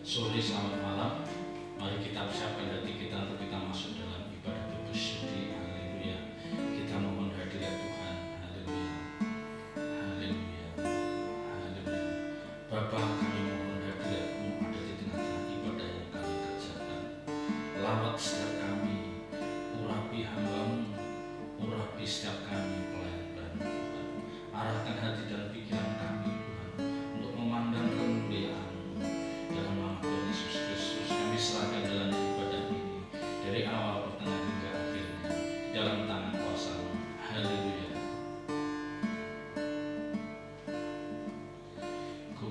Sore selamat malam. Mari kita persiapkan hati kita untuk kita masuk dalam ibadah kudus suci. Haleluya. Kita mohon hadirat Tuhan. Haleluya. Haleluya. Haleluya. Bapa, kami mohon hadirat-Mu ada di tengah-tengah ibadah yang kami kerjakan. Lawat setiap kami, urapi hamba-Mu, urapi setiap kami pelayan-pelayan Tuhan. Arahkan hati dan pikiran kami Tuhan untuk memandang kemuliaan-Mu. Dalam nama Tuhan Yesus Kristus kami serahkan dalam ibadah ini dari awal pertengahan hingga akhirnya dalam tangan kuasa-Mu. Haleluya. Ku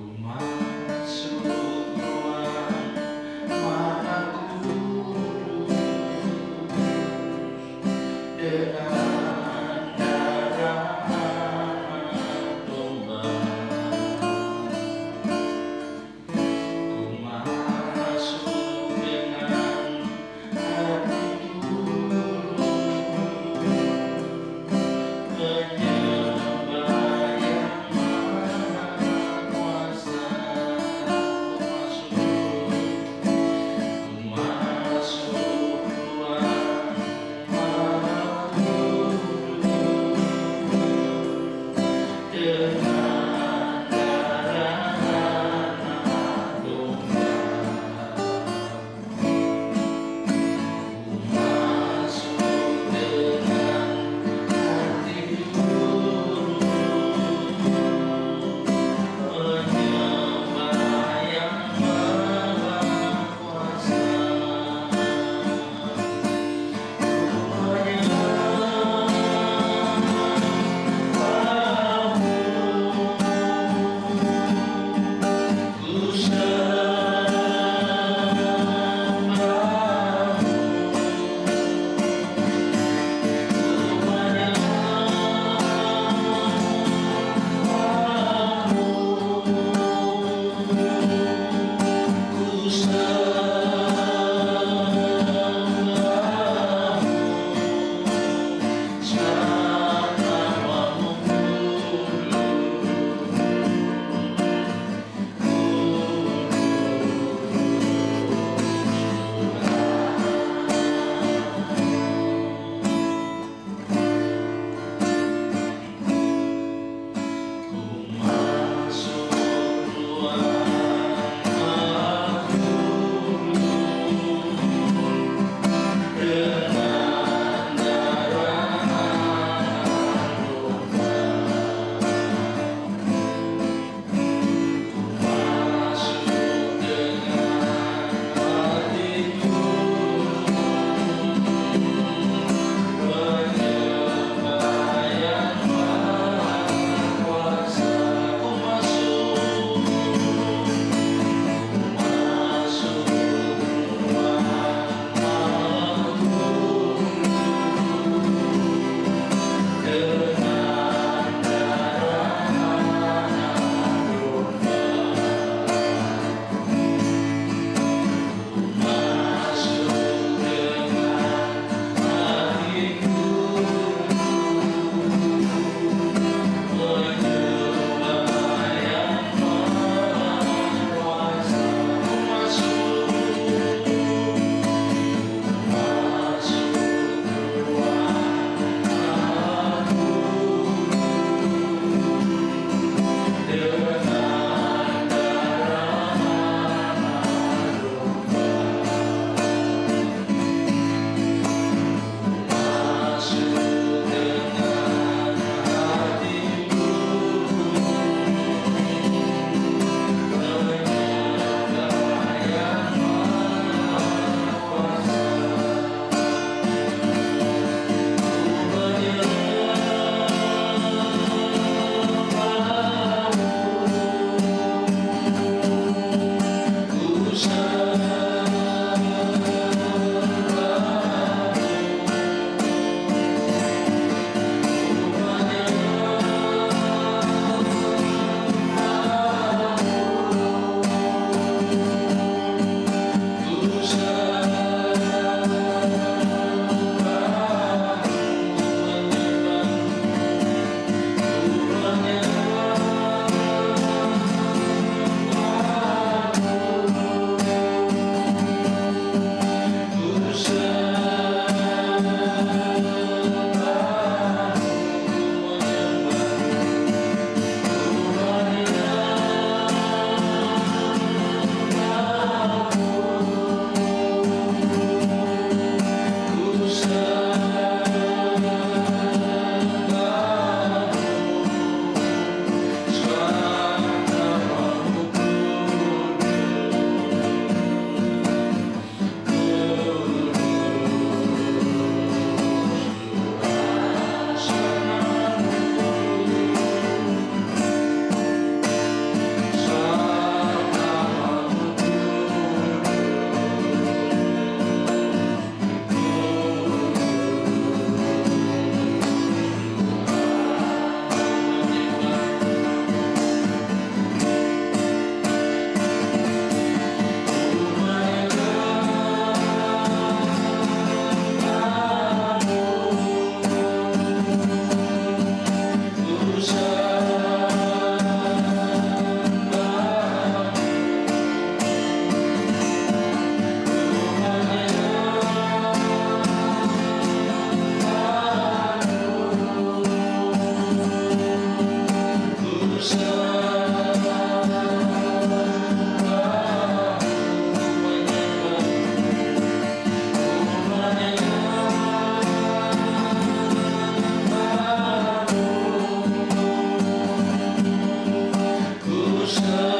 Ku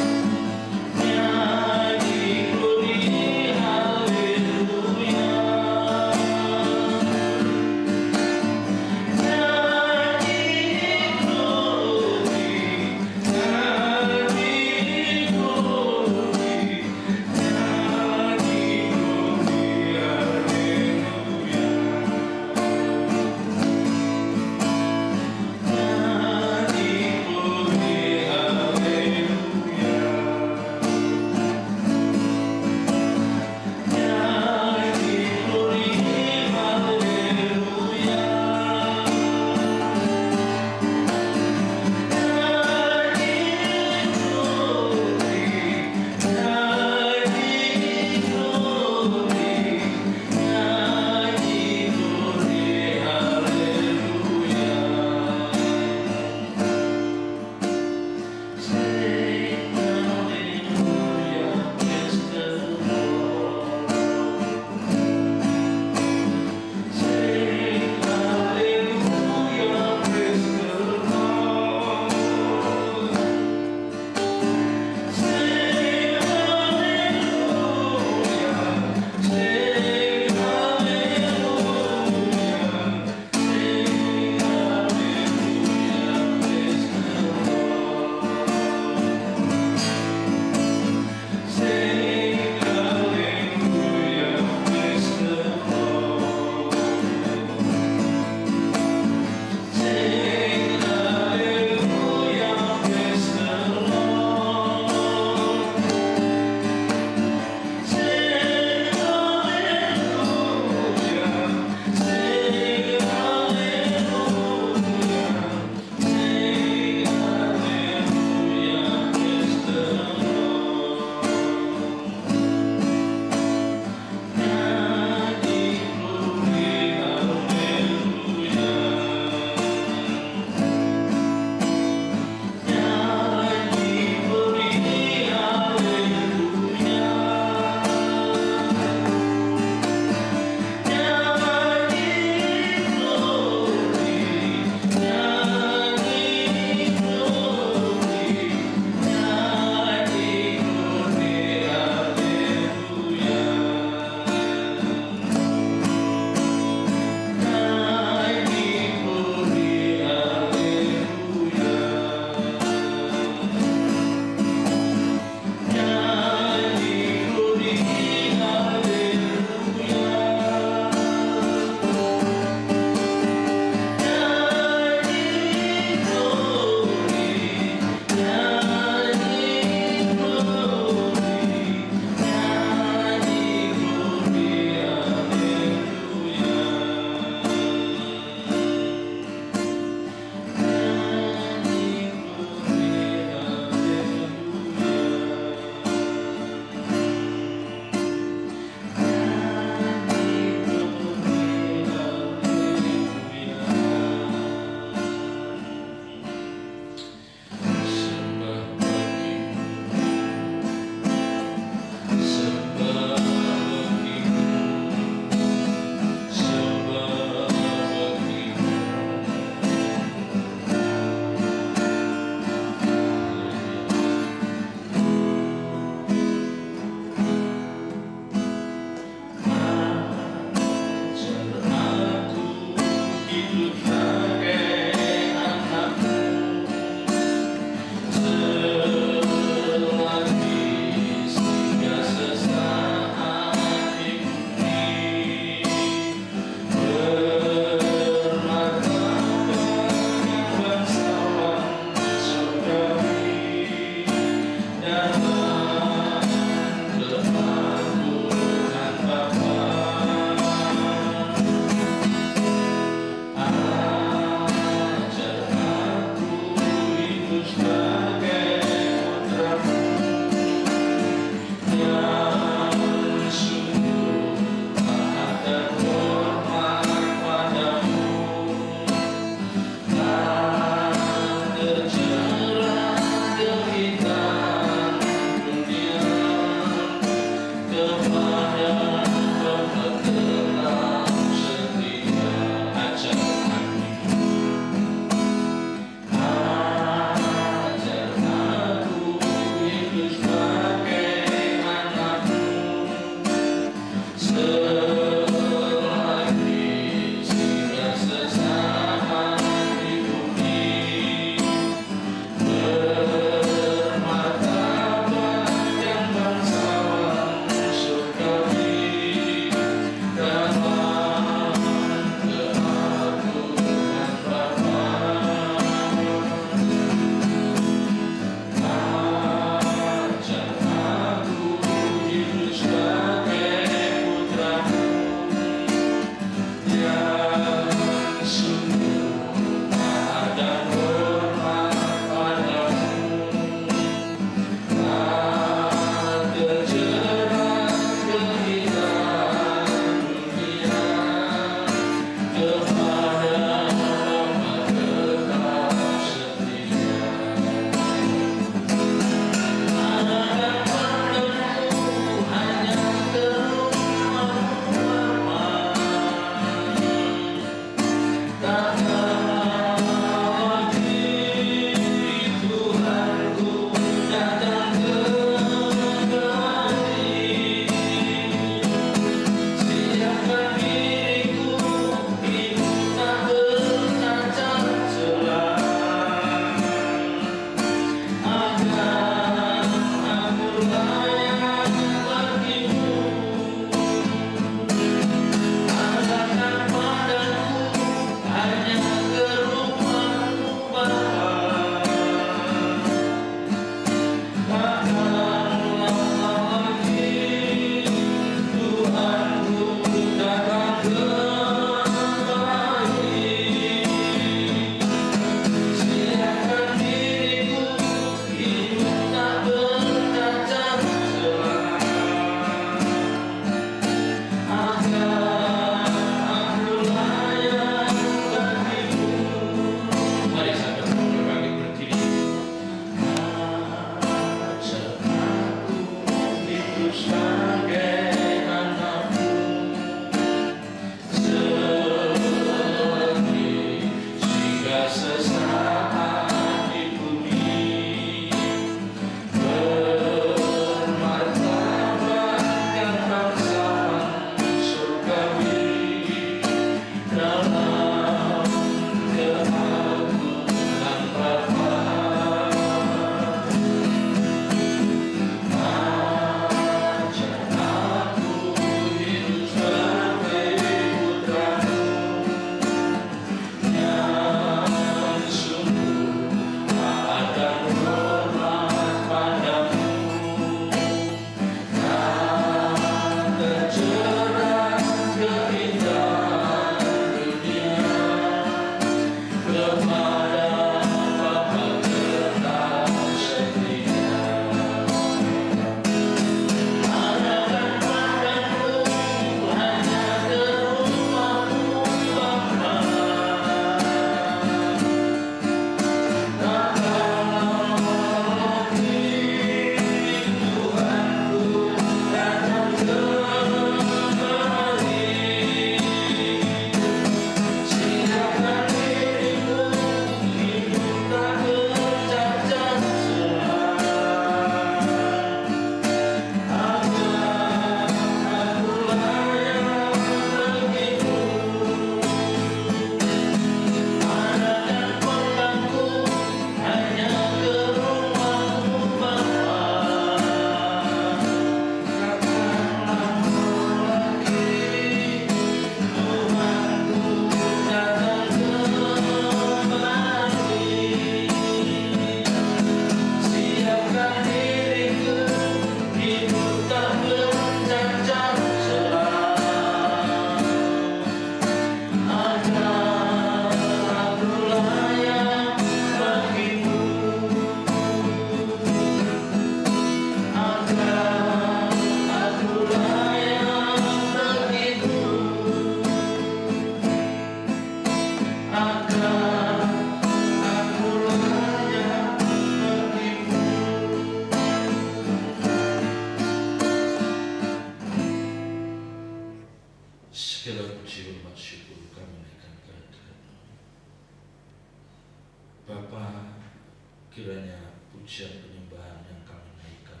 kiranya pujian penyembahan yang kami naikkan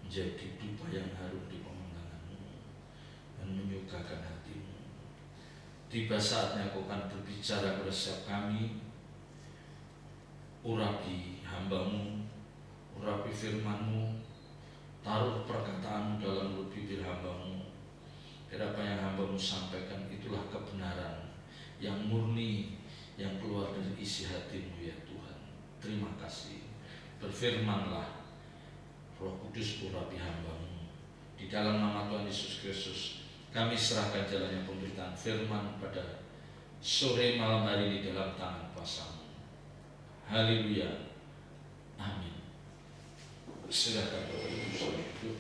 menjadi dupa yang harum di pemandangan-Mu dan menyukakan hati-Mu. Tiba saatnya Kau akan berbicara kepada setiap kami. Urapi hamba-Mu, urapi firman-Mu, taruh perkataan-Mu dalam mulut bibir hamba-Mu. Biar apa yang hamba-Mu sampaikan itulah kebenaran yang murni, yang keluar dari isi hati-Mu ya Tuhan. Terima kasih. Berfirmanlah, Roh Kudus, urapi hamba-Mu. Di dalam nama Tuhan Yesus Kristus, kami serahkan jalannya pemberitaan firman pada sore malam hari ini dalam tangan kuasa-Mu. Haleluya. Amin. Silakan Bapak Ibu saudara duduk.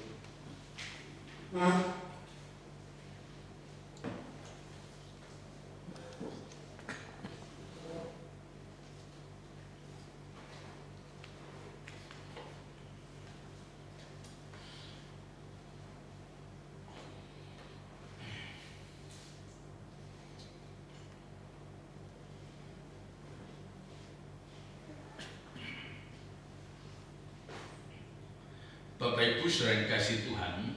Bapak Ibu saudara dikasih Tuhan,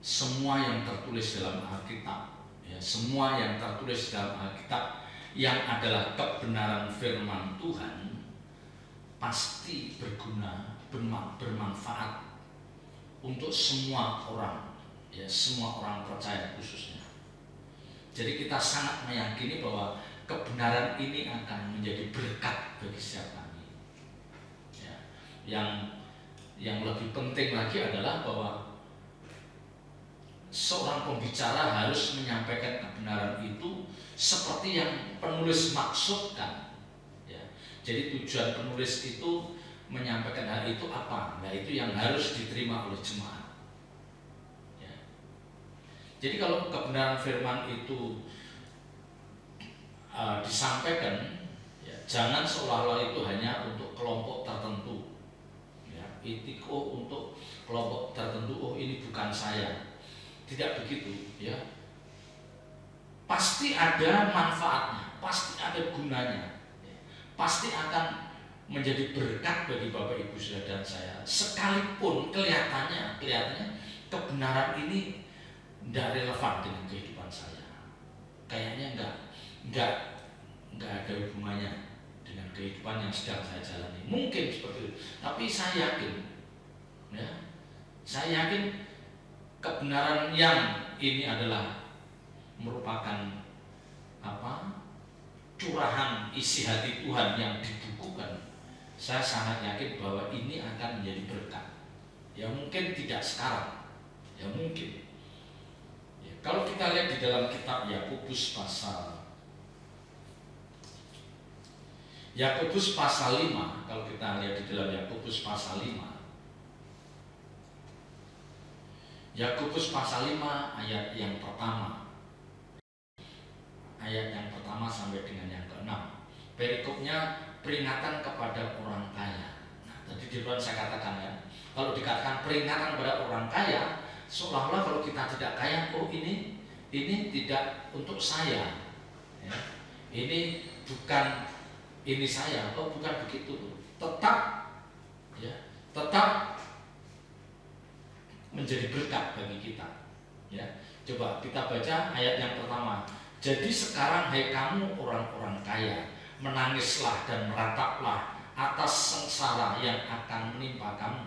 semua yang tertulis dalam Alkitab, ya, semua yang tertulis dalam Alkitab yang adalah kebenaran firman Tuhan pasti berguna, bermanfaat untuk semua orang, ya, semua orang percaya khususnya. Jadi kita sangat meyakini bahwa kebenaran ini akan menjadi berkat bagi setiap kami. Ya, yang lebih penting lagi adalah bahwa seorang pembicara harus menyampaikan kebenaran itu seperti yang penulis maksudkan. Ya. Jadi tujuan penulis itu menyampaikan hal itu apa? Nah, itu yang harus diterima oleh jemaat. Ya. Jadi kalau kebenaran firman itu disampaikan, ya, jangan seolah-olah itu hanya untuk kelompok tertentu. Itiko untuk kelompok tertentu, oh ini bukan saya. Tidak begitu, ya. Pasti ada manfaatnya, pasti ada gunanya, ya. Pasti akan menjadi berkat bagi Bapak Ibu saudara dan saya. Sekalipun kelihatannya kebenaran ini tidak relevan dengan kehidupan saya. Kayaknya enggak ada hubungannya dengan kehidupan yang sedang saya jalani. Mungkin seperti itu, tapi saya yakin, ya, saya yakin kebenaran yang ini adalah merupakan curahan isi hati Tuhan yang dibukukan. Saya sangat yakin bahwa ini akan menjadi berkat. Ya mungkin tidak sekarang, ya mungkin. Ya, kalau kita lihat di dalam kitab Yakobus pasal 5, kalau kita lihat di dalam Yakobus pasal 5. Yakobus pasal 5 ayat yang pertama. Ayat yang pertama sampai dengan yang ke-6. Perikopnya peringatan kepada orang kaya. Nah, tadi di depan saya katakan, ya, kalau dikatakan peringatan kepada orang kaya, seolah-olah kalau kita tidak kaya, oh ini tidak untuk saya. Ya. Ini bukan ini saya, oh bukan begitu. Tetap menjadi berkat bagi kita. Ya, coba kita baca ayat yang pertama. Jadi sekarang hai kamu orang-orang kaya, menangislah dan merataplah atas sengsara yang akan menimpa kamu.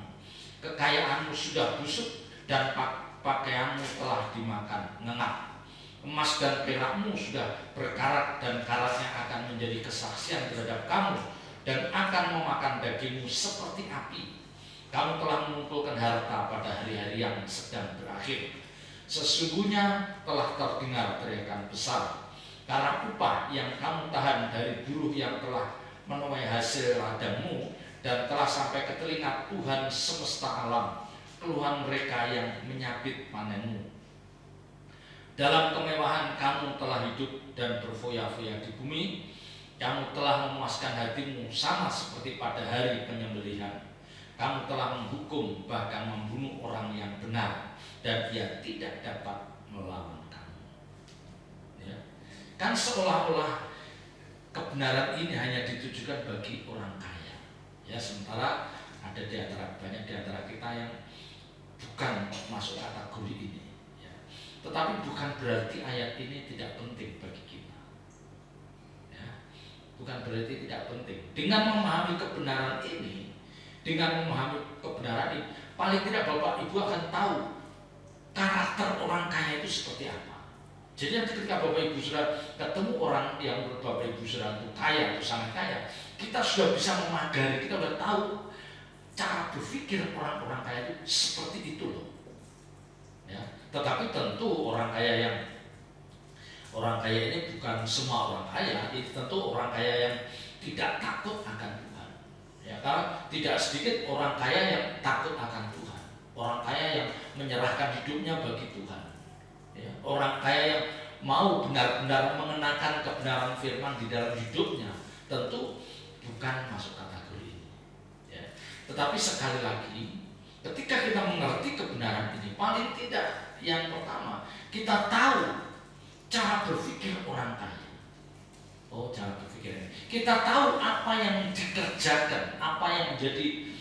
Kekayaanmu sudah busuk dan pakaianmu telah dimakan ngengap. Emas dan perakmu sudah berkarat dan karatnya akan menjadi kesaksian terhadap kamu dan akan memakan dagingmu seperti api. Kamu telah mengumpulkan harta pada hari-hari yang sedang berakhir. Sesungguhnya telah terdengar teriakan besar karena upah yang kamu tahan dari buruh yang telah menuai hasil ladangmu dan telah sampai ke telinga Tuhan semesta alam, keluhan mereka yang menyabit panenmu. Dalam kemewahan kamu telah hidup dan berfoya-foya di bumi. Kamu telah memuaskan hatimu sama seperti pada hari penyembelihan. Kamu telah menghukum bahkan membunuh orang yang benar dan dia tidak dapat melawan kamu. Ya. Kan seolah-olah kebenaran ini hanya ditujukan bagi orang kaya. Ya, sementara ada banyak di antara kita yang bukan masuk kategori ini. Ya. Tetapi bukan berarti ayat ini tidak penting bagi kita. Ya. Bukan berarti tidak penting. Dengan memahami kebenaran ini, paling tidak Bapak Ibu akan tahu karakter orang kaya itu seperti apa. Jadi ketika Bapak Ibu sudah ketemu orang yang menurut Bapak Ibu sudah kaya atau sangat kaya, kita sudah bisa memagari, kita sudah tahu cara berpikir orang-orang kaya itu seperti itu loh. Ya, tetapi tentu orang kaya ini bukan semua orang kaya, itu tentu orang kaya yang tidak takut akan Tuhan. Ya, karena tidak sedikit orang kaya yang takut akan Tuhan, orang kaya yang menyerahkan hidupnya bagi Tuhan. Ya, orang kaya yang mau benar-benar mengenakan kebenaran firman di dalam hidupnya, tentu bukan masuk kategori ini. Ya. Tetapi sekali lagi, ketika kita mengerti kebenaran ini, paling tidak yang pertama kita tahu cara berpikir orang kaya. Oh, cara berpikir ini. Kita tahu apa yang dikerjakan, apa yang menjadi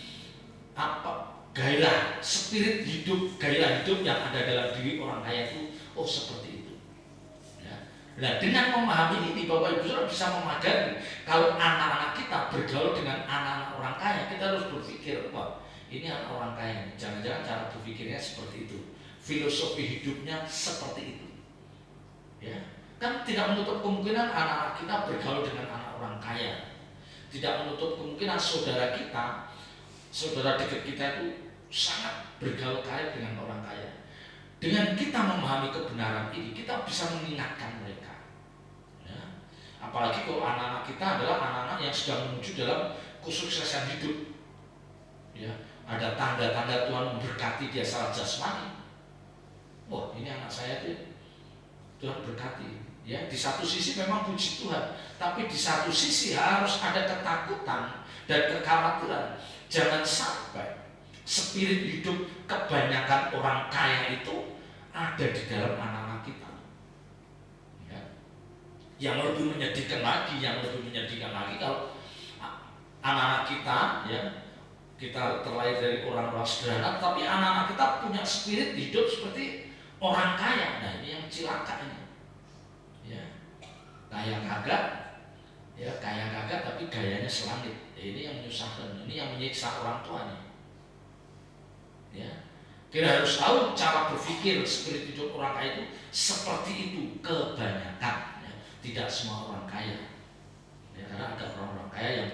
gairah, spirit hidup, gairah hidup yang ada dalam diri orang kaya itu. Oh, seperti itu. Ya. Nah, dengan memahami ini, Bapak Ibu Saudara bisa memagari kalau anak-anak kita bergaul dengan anak-anak orang kaya, kita harus berpikir, wah, ini anak orang kaya, jangan-jangan cara berpikirnya seperti itu, filosofi hidupnya seperti itu. Ya, kan tidak menutup kemungkinan anak-anak kita bergaul dengan anak orang kaya, tidak menutup kemungkinan saudara kita, saudara dekat kita itu sangat bergaul kaya dengan orang kaya. Dengan kita memahami kebenaran ini, kita bisa mengingatkan mereka. Ya. Apalagi kalau anak-anak kita adalah anak-anak yang sedang menuju dalam kesuksesan hidup. Ya, ada tanda-tanda Tuhan memberkati dia secara jasmani. Wah, ini anak saya itu Tuhan berkati. Ya, di satu sisi memang puji Tuhan, tapi di satu sisi harus ada ketakutan dan kekhawatiran. Jangan sampai spirit hidup kebanyakan orang kaya itu ada di dalam anak-anak kita. Ya. Yang lebih menyedihkan lagi kalau anak-anak kita, ya, kita terlahir dari orang-orang sederhana, tapi anak-anak kita punya spirit hidup seperti orang kaya. Nah, ini yang celaka ini. Ya, kaya kagak, tapi gayanya selangit. Ya, ini yang menyusahkan, ini yang menyiksa orang tuanya. Ya, kita harus tahu cara berpikir spirit hidup orang kaya itu seperti itu kebanyakan. Ya, tidak semua orang kaya. Ya, karena ada orang-orang kaya yang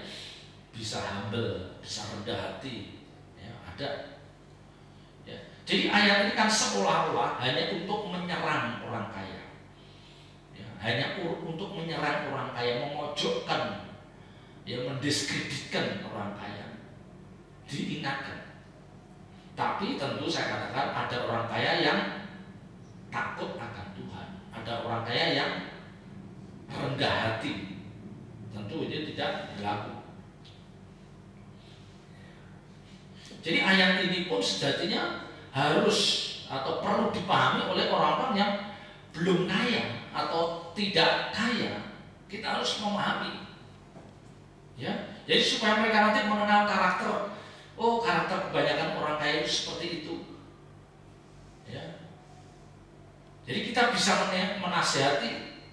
bisa humble, bisa rendah hati. Ya, ada. Ya, jadi ayat ini kan seolah-olah hanya untuk menyerang orang kaya. Ya, hanya untuk menyerang orang kaya, memojokkan, ya, mendiskreditkan orang kaya. Diingatkan. Tapi tentu saya katakan ada orang kaya yang takut akan Tuhan, ada orang kaya yang rendah hati. Tentu itu tidak berlaku. Jadi ayat ini pun sejatinya harus atau perlu dipahami oleh orang-orang yang belum kaya atau tidak kaya. Kita harus memahami. Ya, jadi supaya mereka nanti mengenal karakter. Oh, karakter kebanyakan orang kaya itu seperti itu. Ya. Jadi kita bisa menasihati,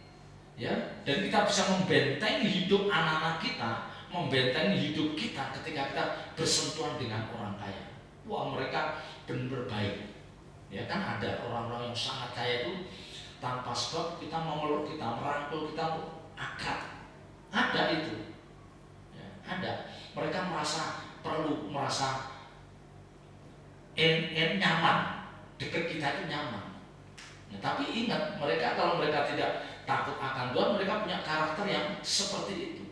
ya, dan kita bisa membentengi hidup anak-anak kita, membentengi hidup kita ketika kita bersentuhan dengan orang kaya. Wah, mereka benar-benar baik. Ya, kan ada orang-orang yang sangat kaya itu tanpa sebab kita memeluk, kita merangkul, kita akrab. Ada itu. Ya, ada. Mereka merasa nyaman, dekat kita itu nyaman. Nah, tapi ingat, kalau mereka tidak takut akan Tuhan, mereka punya karakter yang seperti itu.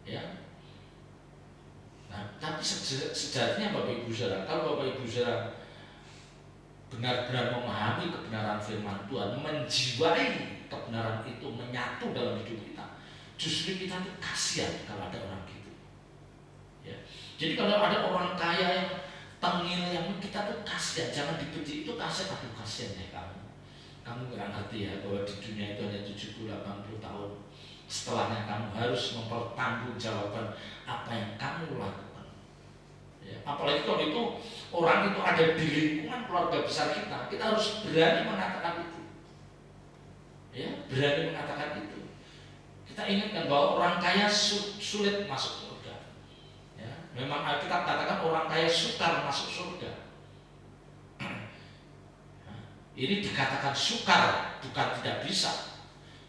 Ya. Nah, tapi sejatinya Bapak Ibu Saudara, kalau Bapak Ibu Saudara benar-benar memahami kebenaran firman Tuhan, menjiwai kebenaran itu, menyatu dalam hidup kita, justru kita itu kasihan kalau ada orang gitu. Ya. Jadi kalau ada orang kaya yang tengil, yang kita tuh kasihan, jangan dibenci, itu kasihan. Aduh, kasihan ya kamu nggak ngerti ya bahwa di dunia itu hanya 70-80 tahun. Setelahnya kamu harus mempertanggungjawabkan apa yang kamu lakukan. Ya, apalagi kalau itu orang itu ada di lingkungan keluarga besar kita harus berani mengatakan itu. Ya, berani mengatakan itu. Kita ingatkan bahwa orang kaya sulit masuk surga. Ya, memang Alkitab katakan orang kaya sukar masuk surga. Ini dikatakan sukar, bukan tidak bisa.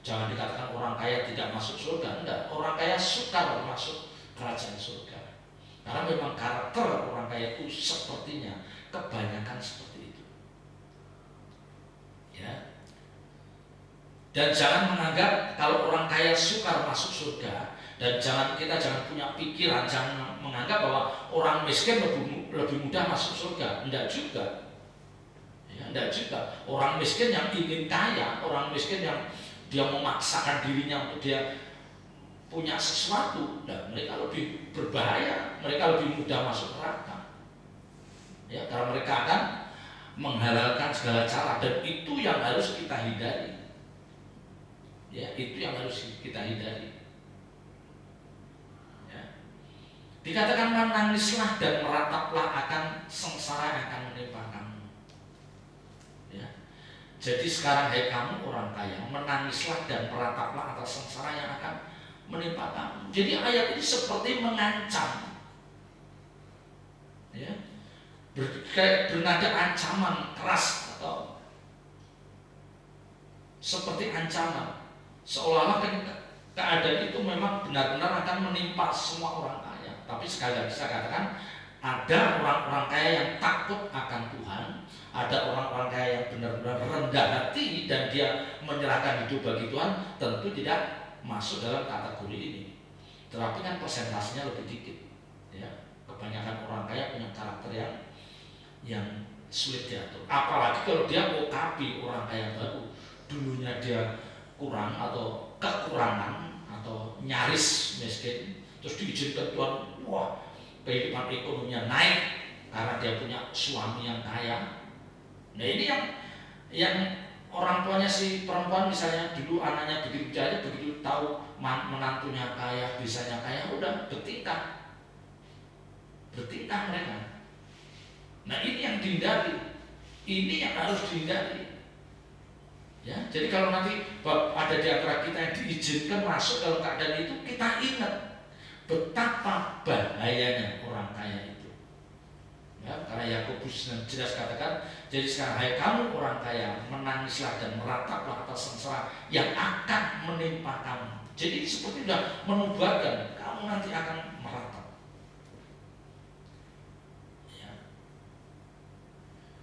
Jangan dikatakan orang kaya tidak masuk surga. Enggak, orang kaya sukar masuk kerajaan surga. Karena memang karakter orang kaya itu sepertinya kebanyakan seperti itu. Ya. Dan jangan menganggap kalau orang kaya sukar masuk surga, dan kita jangan punya pikiran, jangan menganggap bahwa orang miskin lebih mudah masuk surga. Enggak juga. Tidak juga. Orang miskin yang ingin kaya, orang miskin yang dia memaksakan dirinya untuk dia punya sesuatu, dan mereka lebih berbahaya, mereka lebih mudah masuk neraka. Ya, karena mereka akan menghalalkan segala cara, dan itu yang harus kita hindari. Ya, itu yang harus kita hindari. Ya. Dikatakan menangislah dan merataplah akan sengsara yang akan menimpa kamu. Ya. Jadi sekarang hai kamu orang kaya, menangislah dan merataplah atas sengsara yang akan menimpa kamu. Jadi ayat ini seperti mengancam, ya, bernada ancaman keras atau seperti ancaman, seolah-olah keadaan itu memang benar-benar akan menimpa semua orang kaya. Tapi sekali lagi saya katakan, ada orang-orang kaya yang takut akan Tuhan. Ada orang-orang kaya yang benar-benar rendah hati dan dia menyerahkan hidup bagi Tuhan, tentu tidak masuk dalam kategori ini. Tetapi kan persentasenya lebih dikit. Ya, kebanyakan orang kaya punya karakter yang sulit diatur. Apalagi kalau dia OKB, orang kaya baru, dulunya dia kurang atau kekurangan atau nyaris miskin, terus diizinkan Tuhan, wah, kehidupan ekonominya naik karena dia punya suami yang kaya. Nah ini yang orang tuanya si perempuan misalnya dulu anaknya begitu aja, begitu tahu menantunya kaya, bisanya kaya, udah bertingkah mereka. Nah ini yang dihindari, ini yang harus dihindari. Ya, jadi kalau nanti ada di antara kita yang diizinkan masuk dalam keadaan itu, kita ingat betapa bahayanya orang kaya itu. Ya, karena Yakobus jelas katakan, jadi sekarang hai kamu orang kaya, menangislah dan merataplah atas sengsara yang akan menimpa kamu. Jadi seperti sudah menubuatkan kamu nanti akan meratap. Ya.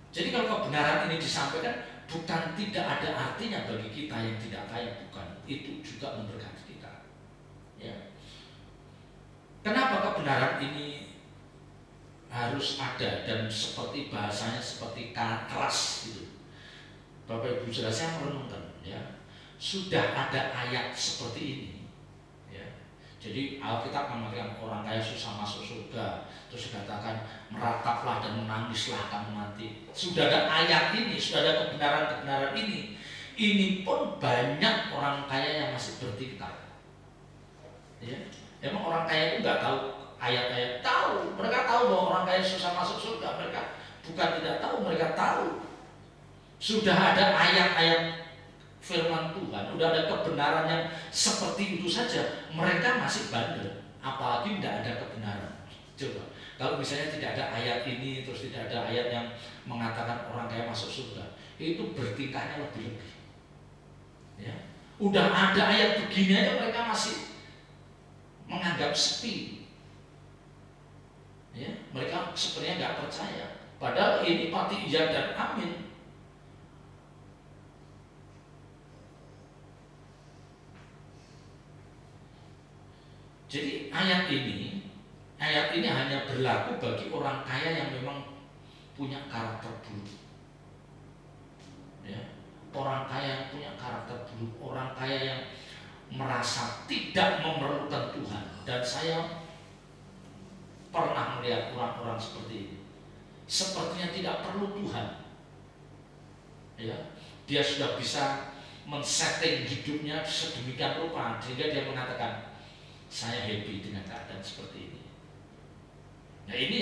Jadi kalau kebenaran ini disampaikan, bukan tidak ada artinya bagi kita yang tidak kaya, bukan. Itu juga memberkati kita. Ya. Kenapa kebenaran ini harus ada dan seperti bahasanya seperti keras gitu? Bapak Ibu saudara, saya merenungkan, ya, sudah ada ayat seperti ini, ya. Jadi Alkitab mengatakan orang kaya susah masuk surga, terus dikatakan merataplah dan menangislah kamu nanti. Sudah ada ayat ini, sudah ada kebenaran ini. Ini pun banyak orang kaya yang masih bertingkah. Ya, emang orang kaya itu nggak tahu ayat-ayat? Tahu, mereka tahu bahwa orang kaya susah masuk surga. Mereka bukan tidak tahu, mereka tahu. Sudah ada ayat-ayat firman Tuhan, sudah ada kebenaran yang seperti itu saja, mereka masih bandel, apalagi tidak ada kebenaran. Coba, kalau misalnya tidak ada ayat ini, terus tidak ada ayat yang mengatakan orang kaya masuk surga, itu bertingkahnya lebih-lebih. Ya, udah ada ayat begini aja mereka masih menganggap sepi. Ya, mereka sebenarnya nggak percaya. Padahal ini pasti iya dan amin. Jadi ayat ini hanya berlaku bagi orang kaya yang memang punya karakter buruk. Ya, orang kaya yang punya karakter buruk, orang kaya yang merasa tidak memerlukan Tuhan. Dan saya pernah melihat orang-orang seperti ini, sepertinya tidak perlu Tuhan. Ya, dia sudah bisa men-setting hidupnya sedemikian rupa sehingga dia mengatakan saya happy dengan keadaan seperti ini. Nah ini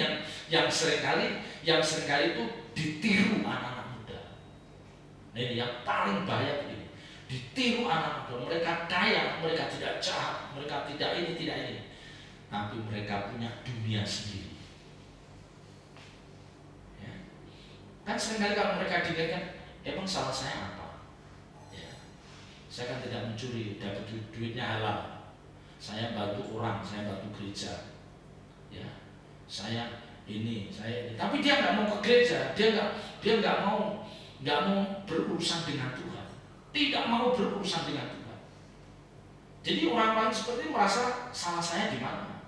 yang seringkali itu ditiru anak-anak muda. Nah ini yang paling bahaya begini, ditiru anak muda. Mereka kaya, mereka tidak jahat, mereka tidak ini, tapi mereka punya dunia sendiri. Ya. Kan seringkali kalau mereka dikatakan, emang salah saya apa? Ya. Saya kan tidak mencuri, dapat duitnya halal. Saya bantu orang, saya bantu gereja. Ya. Saya ini. Tapi dia nggak mau ke gereja, dia nggak mau berurusan dengan Tuhan, tidak mau berurusan dengan Tuhan. Jadi orang-orang seperti ini merasa salah saya di mana,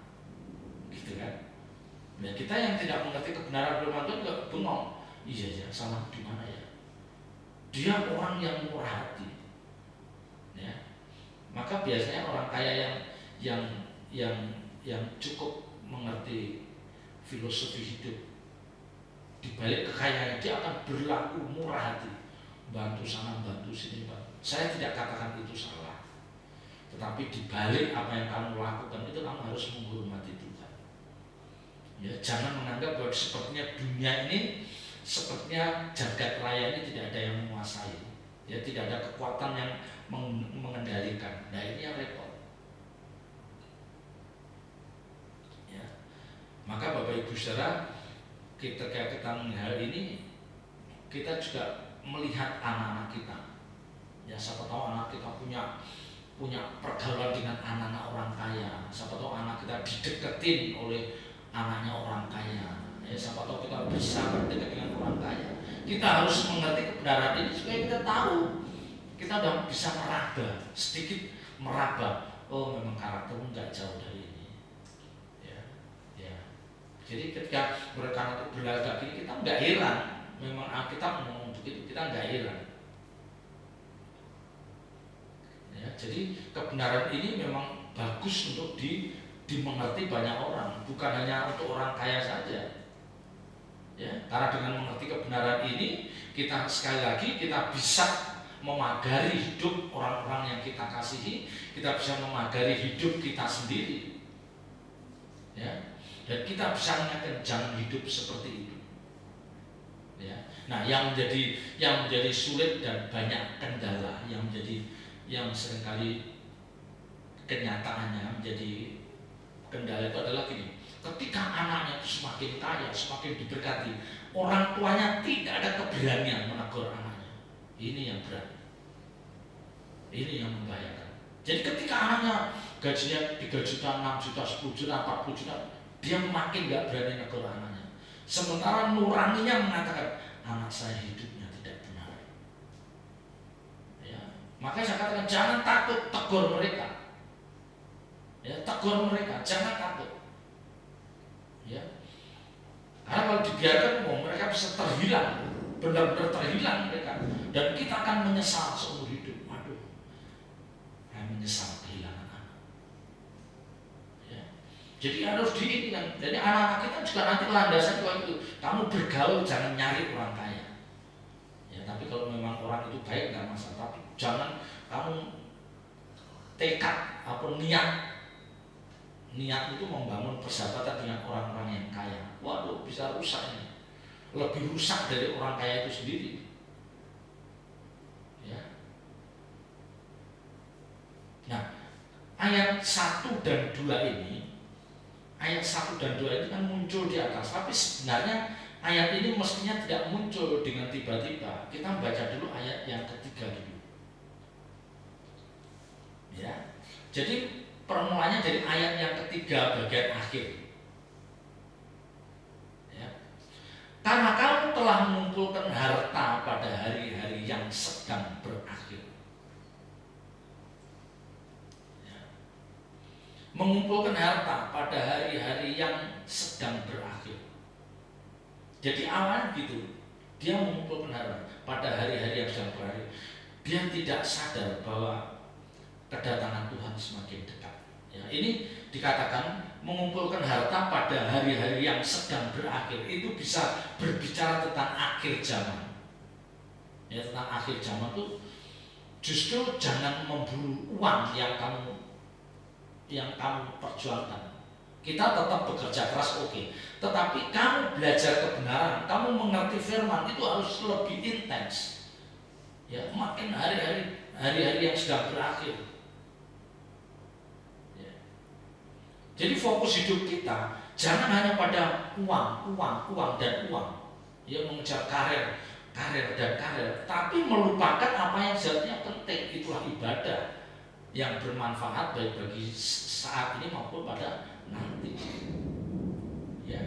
gitu kan? Nah, kita yang tidak mengerti kebenaran firman Tuhan nggak bengong, iya salah di mana ya? Dia orang yang murah hati, ya. Maka biasanya orang kaya yang cukup mengerti filosofi hidup, di balik kekayaan dia akan berlaku murah hati, bantu sana bantu sini. Saya tidak katakan itu salah, tetapi di balik apa yang kamu lakukan itu kamu harus menghormati Tuhan. Ya, jangan menganggap bahwa sepertinya dunia ini, sepertinya jagat raya ini tidak ada yang menguasai, ya tidak ada kekuatan yang mengendalikan. Nah ini yang repot. Maka Bapak Ibu Saudara, ketika kita melihat hal ini, kita juga melihat anak-anak kita. Ya, siapa tahu anak kita punya pergaulan dengan anak-anak orang kaya. Siapa tahu anak kita dideketin oleh anaknya orang kaya. Ya, siapa tahu kita bisa berdekat dengan orang kaya. Kita harus mengerti kebenaran ini supaya kita tahu. Kita udah bisa sedikit meraba. Oh, memang karaktermu nggak jauh dari ini. Jadi ketika mereka nanti berlagak ini, kita nggak heran. Memang kita ngomong begitu, kita nggak heran. Ya, jadi kebenaran ini memang bagus untuk dimengerti banyak orang, bukan hanya untuk orang kaya saja. Ya, karena dengan mengerti kebenaran ini, kita sekali lagi kita bisa memagari hidup orang-orang yang kita kasihi, kita bisa memagari hidup kita sendiri. Ya. Dan kita bisa mengingatkan jangan hidup seperti itu. Ya. Nah, yang menjadi sulit dan banyak kendala, yang seringkali kenyataannya menjadi kendala itu adalah gini. Ketika anaknya itu semakin kaya, semakin diberkati, orang tuanya tidak ada keberanian menegur anaknya. Ini yang berat. Ini yang membahayakan. Jadi ketika anaknya gajinya 3 juta, 6 juta, 10 juta, 40 juta, dia makin gak berani negur anaknya. Sementara nuraninya mengatakan anak saya hidupnya tidak benar. Ya, makanya saya katakan jangan takut tegur mereka. Ya, tegur mereka, jangan takut. Ya, karena kalau dibiarkan mereka bisa terhilang, benar-benar terhilang mereka, dan kita akan menyesal seumur hidup. Waduh, saya menyesal. Jadi harus diinginkan. Jadi anak-anak kita juga nanti landasan kalau itu. Kamu bergaul jangan nyari orang kaya. Ya, tapi kalau memang orang itu baik nggak masalah. Tapi jangan kamu tekad atau niat itu membangun persahabatan dengan orang-orang yang kaya. Waduh, bisa rusak ini. Lebih rusak dari orang kaya itu sendiri. Ya. Nah, ayat 1 dan 2 ini. Ayat 1 dan 2 ini kan muncul di atas, tapi sebenarnya ayat ini mestinya tidak muncul dengan tiba-tiba. Kita baca dulu ayat yang ketiga dulu. Ya. Jadi permulaannya dari ayat yang ketiga bagian akhir. Ya. Karena kamu telah mengumpulkan harta pada hari-hari yang sedang berakhir. Mengumpulkan harta pada hari-hari yang sedang berakhir. Jadi awalnya gitu, dia mengumpulkan harta pada hari-hari yang sedang berakhir. Dia tidak sadar bahwa kedatangan Tuhan semakin dekat. Ya, ini dikatakan mengumpulkan harta pada hari-hari yang sedang berakhir. Itu bisa berbicara tentang akhir zaman. Ya, tentang akhir zaman itu Justru jangan memburu uang yang kamu perjuangkan. Kita tetap bekerja keras, oke. Tetapi kamu belajar kebenaran, kamu mengerti firman itu harus lebih intens. Ya, makin hari-hari yang sudah berakhir. Ya. Jadi fokus hidup kita jangan hanya pada uang dan uang. Ya, mengejar karir dan karir, tapi melupakan apa yang sebenarnya penting. Itulah ibadah yang bermanfaat baik bagi saat ini maupun pada nanti. Ya.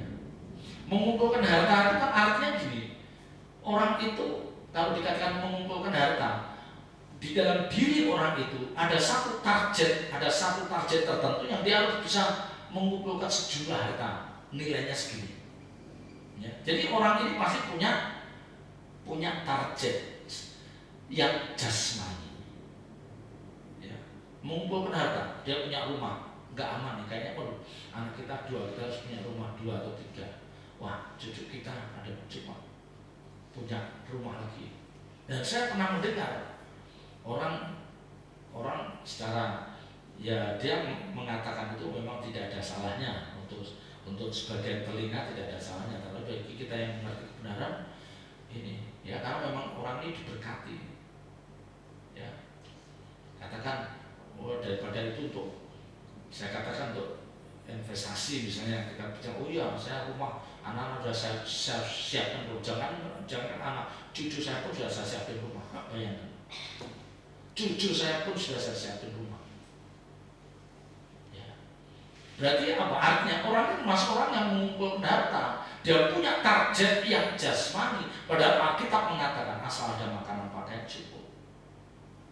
Mengumpulkan harta itu kan artinya gini. Orang itu kalau dikatakan mengumpulkan harta, di dalam diri orang itu ada satu target tertentu yang dia harus bisa mengumpulkan sejumlah harta, nilainya segini. Ya. Jadi orang ini pasti punya target yang jasmani. Ya. Mengumpulkan harta, dia punya rumah, nggak aman nih, kayaknya anak kita kita harus punya rumah 2 atau 3. Wah, cucu kita ada cuma punya rumah lagi. Dan saya pernah mendengar orang secara ya dia mengatakan itu memang tidak ada salahnya, untuk sebagian telinga tidak ada salahnya, tapi bagi kita yang mengerti kebenaran ini ya, karena memang orang ini diberkati. Ya. Katakan daripada itu saya katakan untuk investasi misalnya, kita bicara oh iya saya rumah anak-anak sudah saya siapkan dulu, jangan anak cucu saya pun sudah saya siapin rumah. Bayangkan, cucu saya pun sudah saya siapin rumah. Ya. Berarti apa artinya? Orang ini masuk orang yang mengumpulkan harta, dia punya target yang jasmani. Padahal Alkitab mengatakan asal ada makanan pakaian cukup.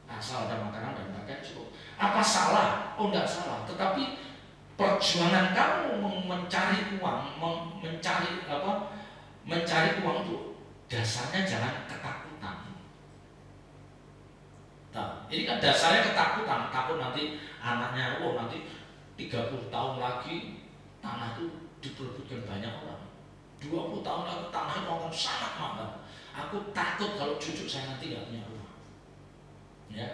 Asal ada makanan dan pakaian cukup. Apa salah? Oh enggak salah. Tetapi perjuangan kamu mencari uang, mencari uang itu dasarnya jangan ketakutan. Nah, ini kan dasarnya ketakutan, takut nanti anaknya, nanti 30 tahun lagi tanah itu diperebutkan banyak orang. 20 tahun lagi tanah itu akan sangat mahal. Aku takut kalau cucu saya nanti nggak punya rumah. Ya.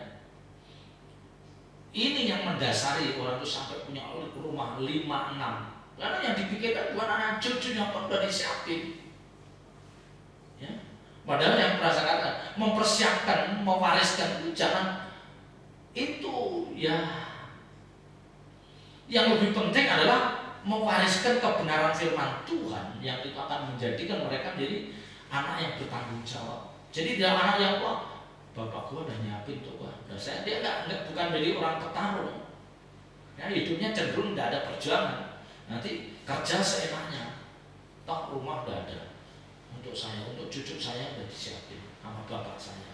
Ini yang mendasari orang itu sampai punya rumah 5-6. Karena yang dipikirkan bukan anak cucunya pun sudah disiapin. Ya. Padahal yang merasakan mempersiapkan, mewariskan itu jangan itu ya. Yang lebih penting adalah mewariskan kebenaran firman Tuhan yang itu akan menjadikan mereka menjadi anak yang bertanggung jawab. Jadi dia anak yang bapak gua udah nyiapin tuh gua. Dia bukan jadi orang petarung. Ya, hidupnya cenderung tidak ada perjuangan. Nanti kerja seenaknya. Toh rumah udah ada. Untuk saya, untuk cucu saya udah disiapin sama bapak saya.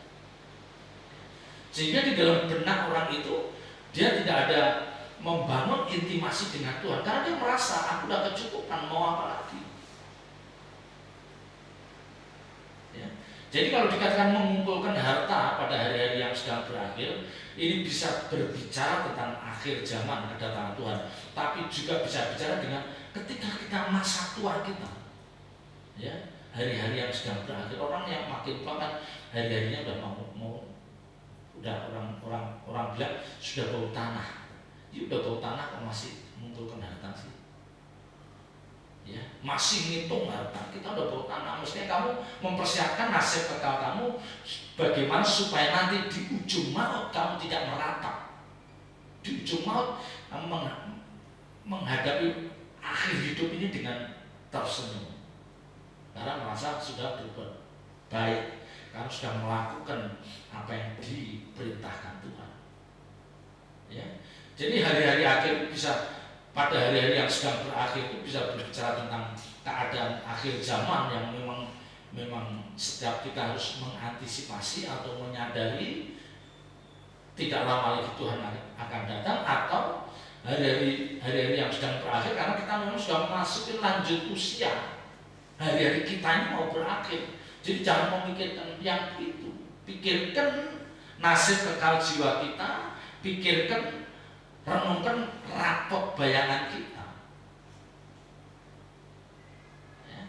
Sehingga di dalam benak orang itu dia tidak ada membangun intimasi dengan Tuhan karena dia merasa aku udah kecukupan, mau apa lagi. Ya. Jadi kalau dikatakan mengumpulkan harta pada hari-hari yang sedang berakhir, ini bisa berbicara tentang akhir zaman kedatangan Tuhan, tapi juga bisa bicara dengan ketika kita masa tua kita. Ya, hari-hari yang sedang berakhir, orang yang makin tua kan hari-harinya udah udah orang bilang sudah bau tanah. Ya udah bau tanah kok masih mengumpulkan harta sih? Ya, masih ngitung harta, kita udah bau tanah. Mestinya kamu mempersiapkan nasib kekal kamu bagaimana supaya nanti di ujung maut kamu tidak meratap. Di ujung maut kamu menghadapi akhir hidup ini dengan tersenyum karena merasa sudah berbuat baik, karena sudah melakukan apa yang diperintahkan Tuhan. Ya, jadi hari-hari akhir bisa, pada hari-hari yang sedang berakhir itu bisa berbicara tentang keadaan akhir zaman yang memang setiap kita harus mengantisipasi atau menyadari tidak lama lagi Tuhan akan datang, atau hari-hari yang sedang berakhir karena kita memang sudah memasuki lanjut usia, hari-hari kita ini mau berakhir. Jadi jangan memikirkan yang itu, pikirkan nasib kekal jiwa kita, pikirkan, renungkan rapot bayangan kita. Ya.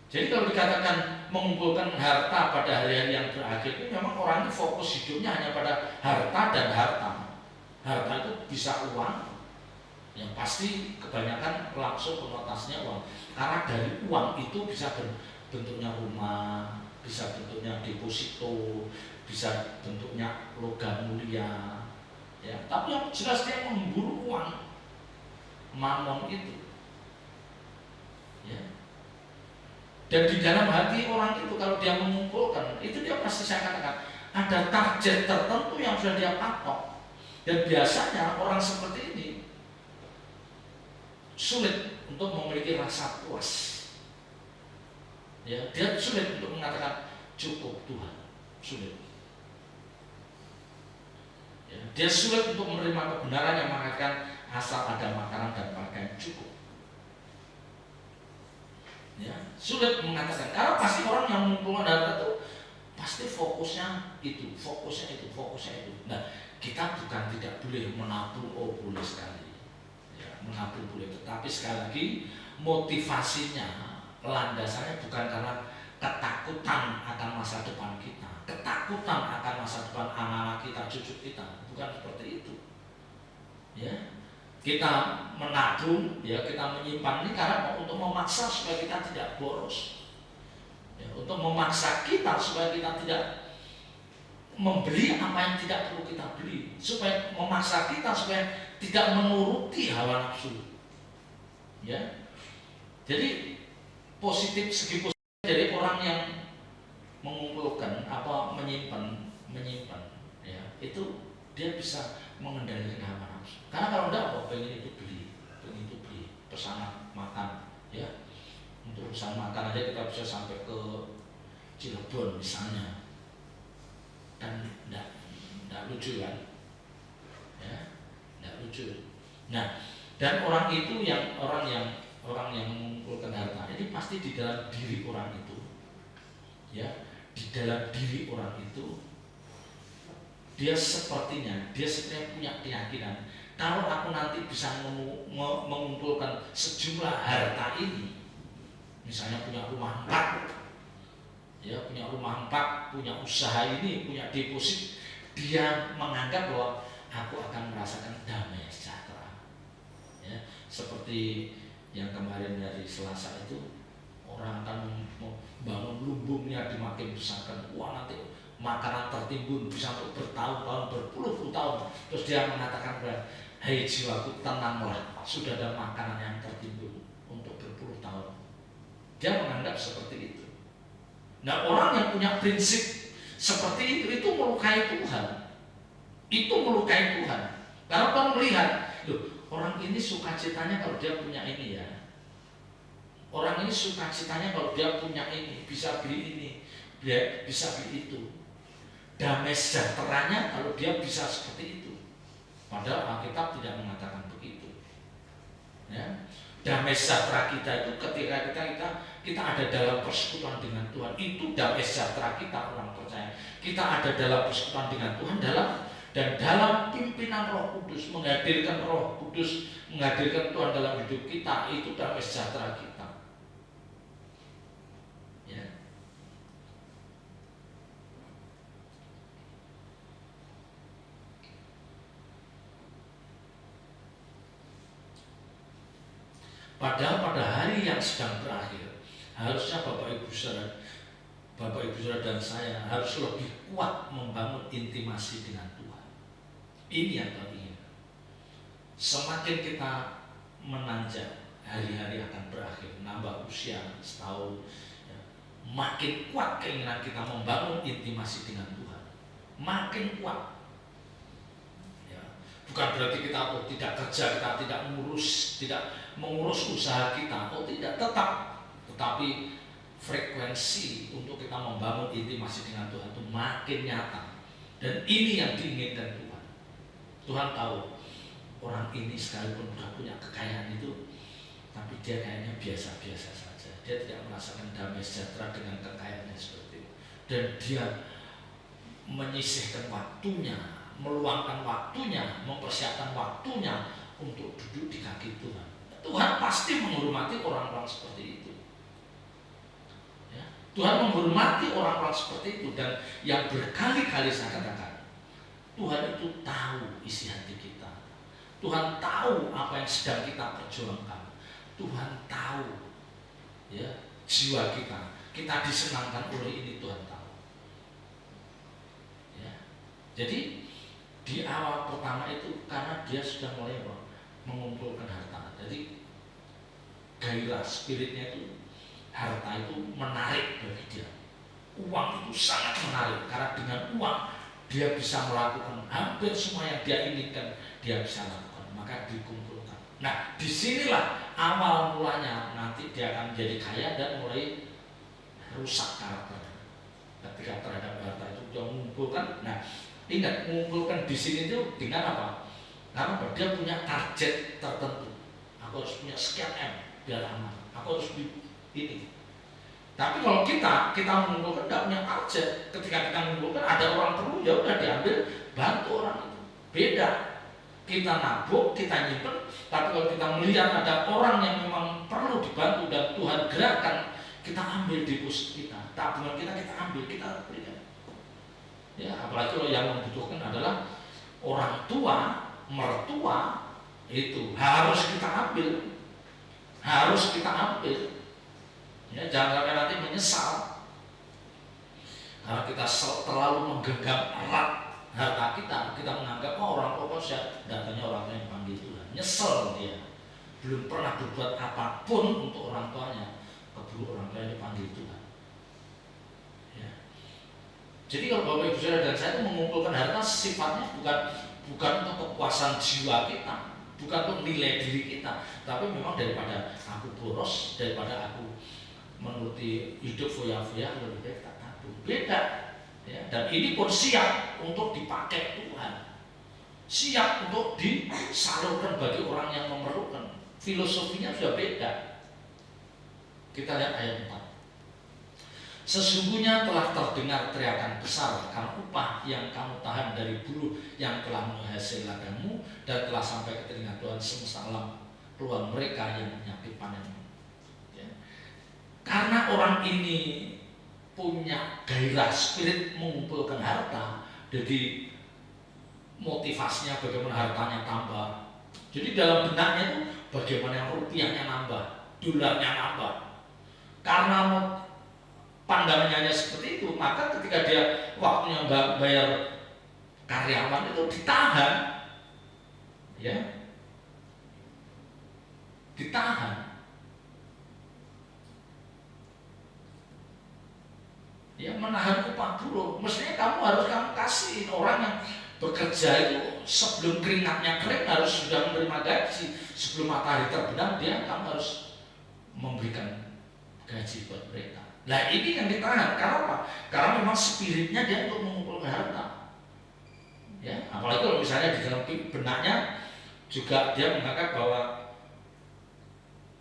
Jadi kalau dikatakan mengumpulkan harta pada hari-hari yang berakhir itu memang orang itu fokus hidupnya hanya pada harta dan harta. Harta itu bisa uang, yang pasti kebanyakan langsung konotasinya uang. Karena dari uang itu bisa bentuknya rumah, bisa bentuknya deposito, bisa bentuknya logam mulia. Ya, tapi yang jelas dia memburu uang, mamon itu. Ya. Dan di dalam hati orang itu kalau dia mengumpulkan, itu dia pasti saya katakan ada target tertentu yang sudah dia patok. Dan biasanya orang seperti ini sulit untuk memiliki rasa puas. Ya, dia sulit untuk mengatakan cukup Tuhan, sulit. Ya, dia sulit untuk menerima kebenaran yang mengatakan asal ada makanan dan pakaian cukup. Ya, sulit mengatakan karena pasti orang yang mengumpulkan harta itu pasti fokusnya itu. Nah, kita bukan tidak boleh menabung, boleh sekali. Ya, menabung boleh, tetapi sekali lagi motivasinya, landasannya bukan karena ketakutan akan masa depan kita, ketakutan akan masa depan anak-anak kita, cucu kita, bukan seperti itu. Ya. Kita menabung, ya kita menyimpan ini karena untuk memaksa supaya kita tidak boros, ya, untuk memaksa kita supaya kita tidak membeli apa yang tidak perlu kita beli, supaya memaksa kita supaya tidak menuruti hawa nafsu. Ya, jadi segi positif dari orang yang mengumpulkan apa menyimpan, ya itu dia bisa mengendalikan hawa nafsu. Karena kalau enggak apa pengen itu beli, pesanan makan, ya untuk urusan makan aja kita bisa sampai ke Cirebon misalnya, dan enggak lucu kan, ya enggak lucu. Nah, dan orang yang mengumpulkan harta ini pasti di dalam diri orang itu, ya di dalam diri orang itu dia sepertinya punya keyakinan kalau aku nanti bisa mengumpulkan sejumlah harta ini, misalnya punya rumah 4, ya punya rumah 4, punya usaha ini, punya deposit, dia menganggap bahwa aku akan merasakan damai sejahtera. Ya, seperti yang kemarin dari Selasa itu, orang akan membangun lumbungnya dimakin besarkan, wah nanti makanan tertimbun bisa untuk bertahun-tahun, berpuluh-puluh tahun. Terus dia mengatakan, hei jiwaku tenanglah, sudah ada makanan yang tertimbun untuk berpuluh tahun. Dia menganggap seperti itu. Nah, orang yang punya prinsip seperti itu melukai Tuhan. Itu melukai Tuhan. Karena Tuhan melihat, loh, orang ini sukacitanya kalau dia punya ini ya. Orang ini sukacitanya kalau dia punya ini, bisa beli ini, bisa beli itu. Damai sejahteranya kalau dia bisa seperti itu. Padahal Alkitab tidak mengatakan begitu. Ya. Damai sejahtera kita itu ketika kita ada dalam persekutuan dengan Tuhan, itu damai sejahtera kita orang percaya. Kita ada dalam persekutuan dengan Tuhan dalam pimpinan Roh Kudus, menghadirkan Roh Kudus, menghadirkan Tuhan dalam hidup kita, itu damai sejahtera kita. Padahal pada hari yang sedang berakhir, harusnya Bapak Ibu Saudara dan saya harus lebih kuat membangun intimasi dengan Tuhan. Ini yang Tuhan inginkan. Semakin kita menanjak, hari-hari akan berakhir, nambah usia setahun, ya, makin kuat keinginan kita membangun intimasi dengan Tuhan. Makin kuat. Bukan berarti kita tidak kerja, kita tidak mengurus usaha kita, tidak, tetapi frekuensi untuk kita membangun intimasi dengan Tuhan itu makin nyata. Dan ini yang diinginkan Tuhan. Tuhan tahu orang ini sekalipun sudah punya kekayaan itu, tapi dia kayaknya biasa-biasa saja. Dia tidak merasakan damai sejahtera dengan kekayaannya seperti itu. Dan dia menyisihkan waktunya, meluangkan waktunya, mempersiapkan waktunya untuk duduk di kaki Tuhan. Tuhan pasti menghormati orang-orang seperti itu. Ya. Tuhan menghormati orang-orang seperti itu. Dan yang berkali-kali saya katakan, Tuhan itu tahu isi hati kita. Tuhan tahu apa yang sedang kita perjuangkan. Tuhan tahu ya jiwa kita. Kita disenangkan oleh ini, Tuhan tahu. Ya. Jadi di awal pertama itu karena dia sudah mulai mengumpulkan harta. Jadi gairah spiritnya itu, harta itu menarik bagi dia. Uang itu sangat menarik karena dengan uang dia bisa melakukan hampir semua yang dia inginkan, dia bisa lakukan. Maka dikumpulkan. Nah, disinilah awal mulanya nanti dia akan menjadi kaya dan mulai rusak karakter. Ketika terhadap harta itu dia mengumpulkan. Nah, ingat mengumpulkan di sini itu dengan apa? Karena dia punya target tertentu. Aku harus punya sekian M biar aman. Aku harus ini. Tapi kalau kita mengumpulkan tidak punya target. Ketika kita mengumpulkan ada orang perlu, ya udah diambil, bantu orang itu. Beda. Kita nabung, kita nyimpen. Tapi kalau kita melihat ada orang yang memang perlu dibantu dan Tuhan gerakkan, kita ambil deposit kita, tabungan kita ambil, kita berikan. Ya, apalagi kalau yang membutuhkan adalah orang tua, mertua, itu harus kita ambil. Harus kita ambil. Ya, jangan sampai nanti menyesal karena kita terlalu menggenggam erat harta kita menganggap orang pokoknya datanya orang yang panggil Tuhan. Nyesel dia, belum pernah berbuat apapun untuk orang tuanya, keburu orang tuanya dipanggil Tuhan. Ya. Jadi kalau Bapak Ibu Saudara dan saya itu mengumpulkan harta sifatnya bukan untuk kepuasan jiwa kita, bukan untuk nilai diri kita, tapi memang daripada aku boros, daripada aku menuruti hidup foya-foya, lebih baik tak tabung. Beda. Ya, dan ini pun siap untuk dipakai Tuhan, siap untuk disalurkan bagi orang yang memerlukan. Filosofinya sudah beda. Kita lihat ayat 4. Sesungguhnya telah terdengar teriakan besar karena upah yang kamu tahan dari buruh yang telah menghasil ladangmu dan telah sampai ke telinga Tuhan semesta alam, keluar mereka yang menyakit panenmu. Ya. Karena orang ini punya gairah spirit mengumpulkan harta, jadi motivasinya bagaimana hartanya tambah. Jadi dalam benaknya itu bagaimana rupiahnya nambah, dolarnya nambah. Karena pandangannya hanya seperti itu, maka ketika dia waktunya bayar karyawan itu ditahan, ya, ditahan. Ya, menahan upah buruh. Mestinya kamu kasihin orang yang bekerja itu sebelum keringatnya kering harus sudah menerima gaji. Sebelum matahari terbenam kamu harus memberikan gaji buat mereka. Nah, ini yang ditahan. Karena apa? Karena memang spiritnya dia untuk mengumpulkan harta. Ya, apalagi kalau misalnya di dalam benaknya juga dia menganggap bahwa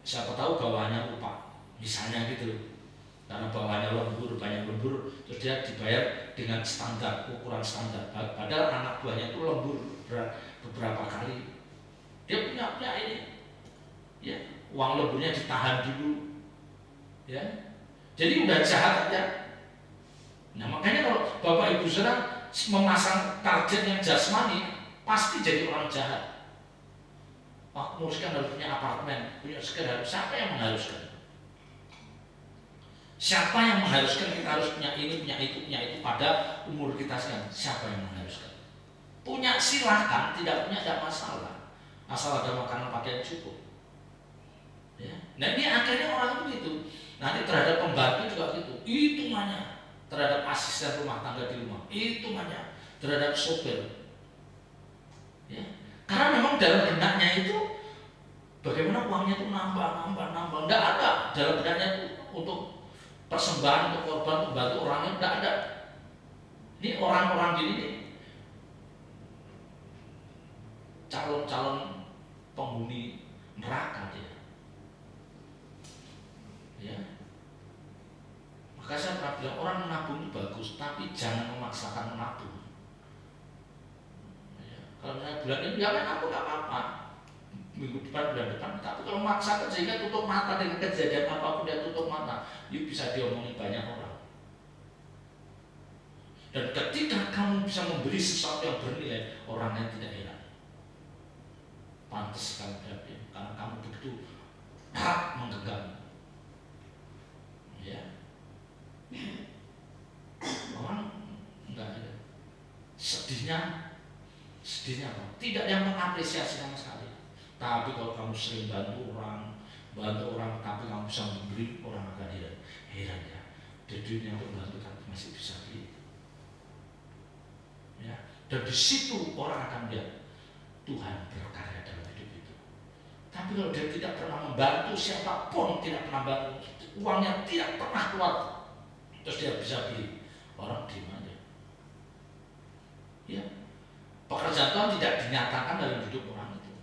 siapa tahu bawahannya upah, misalnya gitu. Karena bawahnya lembur, banyak lembur, terus dia dibayar dengan standar, ukuran standar. Padahal anak buahnya itu lembur beberapa kali. Dia punya ini, ya, uang lemburnya ditahan dulu, ya. Jadi udah jahat aja. Nah, makanya kalau Bapak Ibu Saudara memasang target yang jasmani, pasti jadi orang jahat. Waktu kan harus punya apartemen, punya sekedar, siapa yang mengharuskan? Siapa yang mengharuskan kita harus punya ini, punya itu pada umur kita sekarang? Siapa yang mengharuskan? Punya silahkan, tidak punya tidak masalah. Asal ada makanan pakaian cukup. Ya. Nah, ini akhirnya orang itu gitu. Nanti terhadap pembantu juga gitu. Itu banyak. Terhadap asisten rumah tangga di rumah. Itu banyak. Terhadap sopir. Ya. Karena memang dalam benaknya itu bagaimana uangnya itu nambah. Tidak ada dalam benaknya itu untuk persembahan, untuk korban, untuk bantu orangnya, tidak ada. Ini orang-orang gini nih, calon-calon penghuni neraka dia. Ya. Maka saya pernah bilang orang menabung itu bagus, tapi jangan memaksakan menabung. Ya. Kalau misalnya bulan ini nggak menabung nggak apa-apa, minggu depan, bulan depan. Tapi kalau maksa sehingga tutup mata dengan kejadian apapun dia tutup mata, itu bisa diomongin banyak orang. Dan ketika kamu bisa memberi sesuatu yang bernilai, orang lain tidak heran. Pantas sekali berarti, karena kamu begitu hak menggenggam. Ya, orang enggak ada. Sedihnya apa? Tidak yang mengapresiasi sama sekali. Tapi kalau kamu sering bantu orang, tapi kamu bisa memberi, orang akan heran ya. Di dunia untuk bantu tapi masih bisa beli. Ya, dan di situ orang akan melihat Tuhan berkarya dalam hidup itu. Tapi kalau dia tidak pernah membantu siapapun, tidak pernah bantu, uangnya tidak pernah keluar, terus dia bisa beli, orang diam aja. Ya, pekerjaan Tuhan tidak dinyatakan dalam hidup orang itu.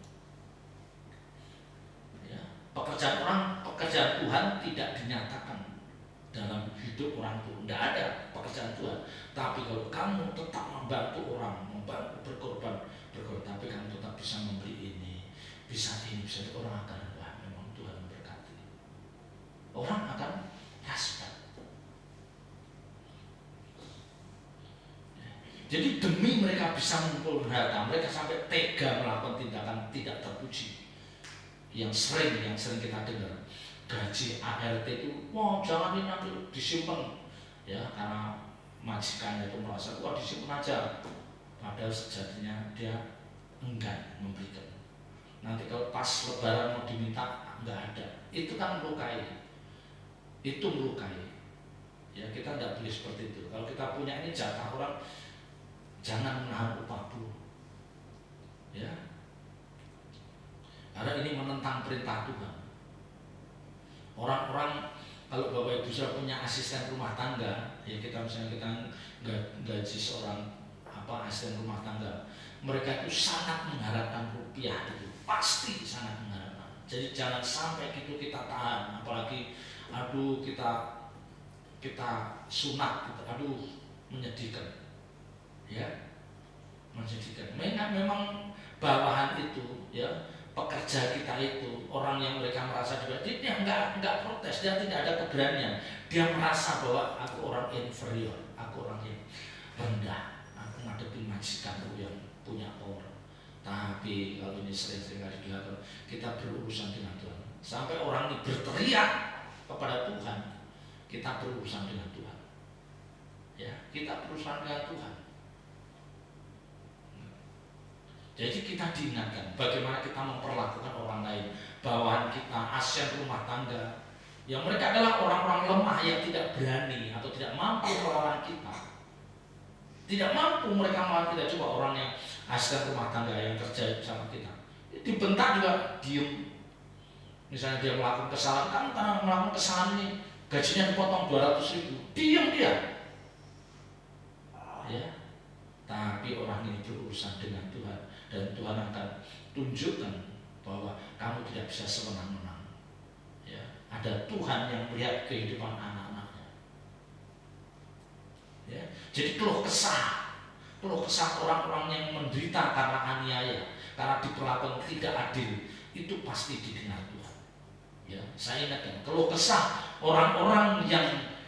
Ya, pekerjaan Tuhan tidak dinyatakan dalam hidup orang itu. Tidak ada pekerjaan Tuhan. Tapi kalau kamu tetap membantu orang, membantu berkorban, tapi kamu tetap bisa memberi ini, bisa orang akan, wah memang Tuhan memberkati. Orang akan respect. Jadi demi mereka bisa mengumpulkan harta, mereka sampai tega melakukan tindakan tidak terpuji. Yang sering kita dengar, gaji ART itu, wah jangan ini nanti disimpan, ya karena majikannya itu merasa, wah disimpan aja. Padahal sejatinya dia enggan memberikan. Nanti kalau pas lebaran mau diminta, enggak ada. Itu kan melukai. Itu melukai. Ya kita tidak boleh seperti itu. Kalau kita punya ini jatah orang, jangan menahan upah buruh. Ya. Karena ini menentang perintah Tuhan. Orang-orang, kalau Bapak Ibu sudah punya asisten rumah tangga, ya misalnya kita gaji seorang asisten rumah tangga, mereka itu sangat mengharapkan rupiah itu, pasti sangat mengharapkan. Jadi jangan sampai gitu kita tahan, apalagi kita sunat gitu, menyedihkan. Ya, menyedihkan. Memang bawahan itu, ya pekerja kita itu orang yang mereka merasa juga dia enggak protes, dia tidak ada keberanian, dia merasa bahwa aku orang inferior, aku orang yang rendah, aku ngadepin majikanku yang punya power. Tapi kalau ini sering-sering kali dilakukan, kita berurusan dengan Tuhan. Sampai orang ini berteriak kepada Tuhan, kita berurusan dengan Tuhan. Ya, kita berurusan dengan Tuhan. Jadi kita diingatkan bagaimana kita memperlakukan orang lain, bawahan kita, asisten rumah tangga, yang mereka adalah orang-orang lemah yang tidak berani atau tidak mampu melawan kita. Tidak mampu mereka melawan kita. Coba orang yang asisten rumah tangga yang kerja sama kita, dibentak juga diem. Misalnya dia melakukan kesalahan, kan karena melakukan kesalahan ini gajinya dipotong 200.000, diem dia. Ya, tapi orang ini berurusan dengan Tuhan. Dan Tuhan akan tunjukkan bahwa kamu tidak bisa sewenang-wenang. Ya, ada Tuhan yang melihat kehidupan anak-anaknya. Ya, jadi keluh kesah orang-orang yang menderita karena aniaya, karena diperlakukan tidak adil, itu pasti didengar Tuhan. Ya, saya ingatkan, keluh kesah orang-orang yang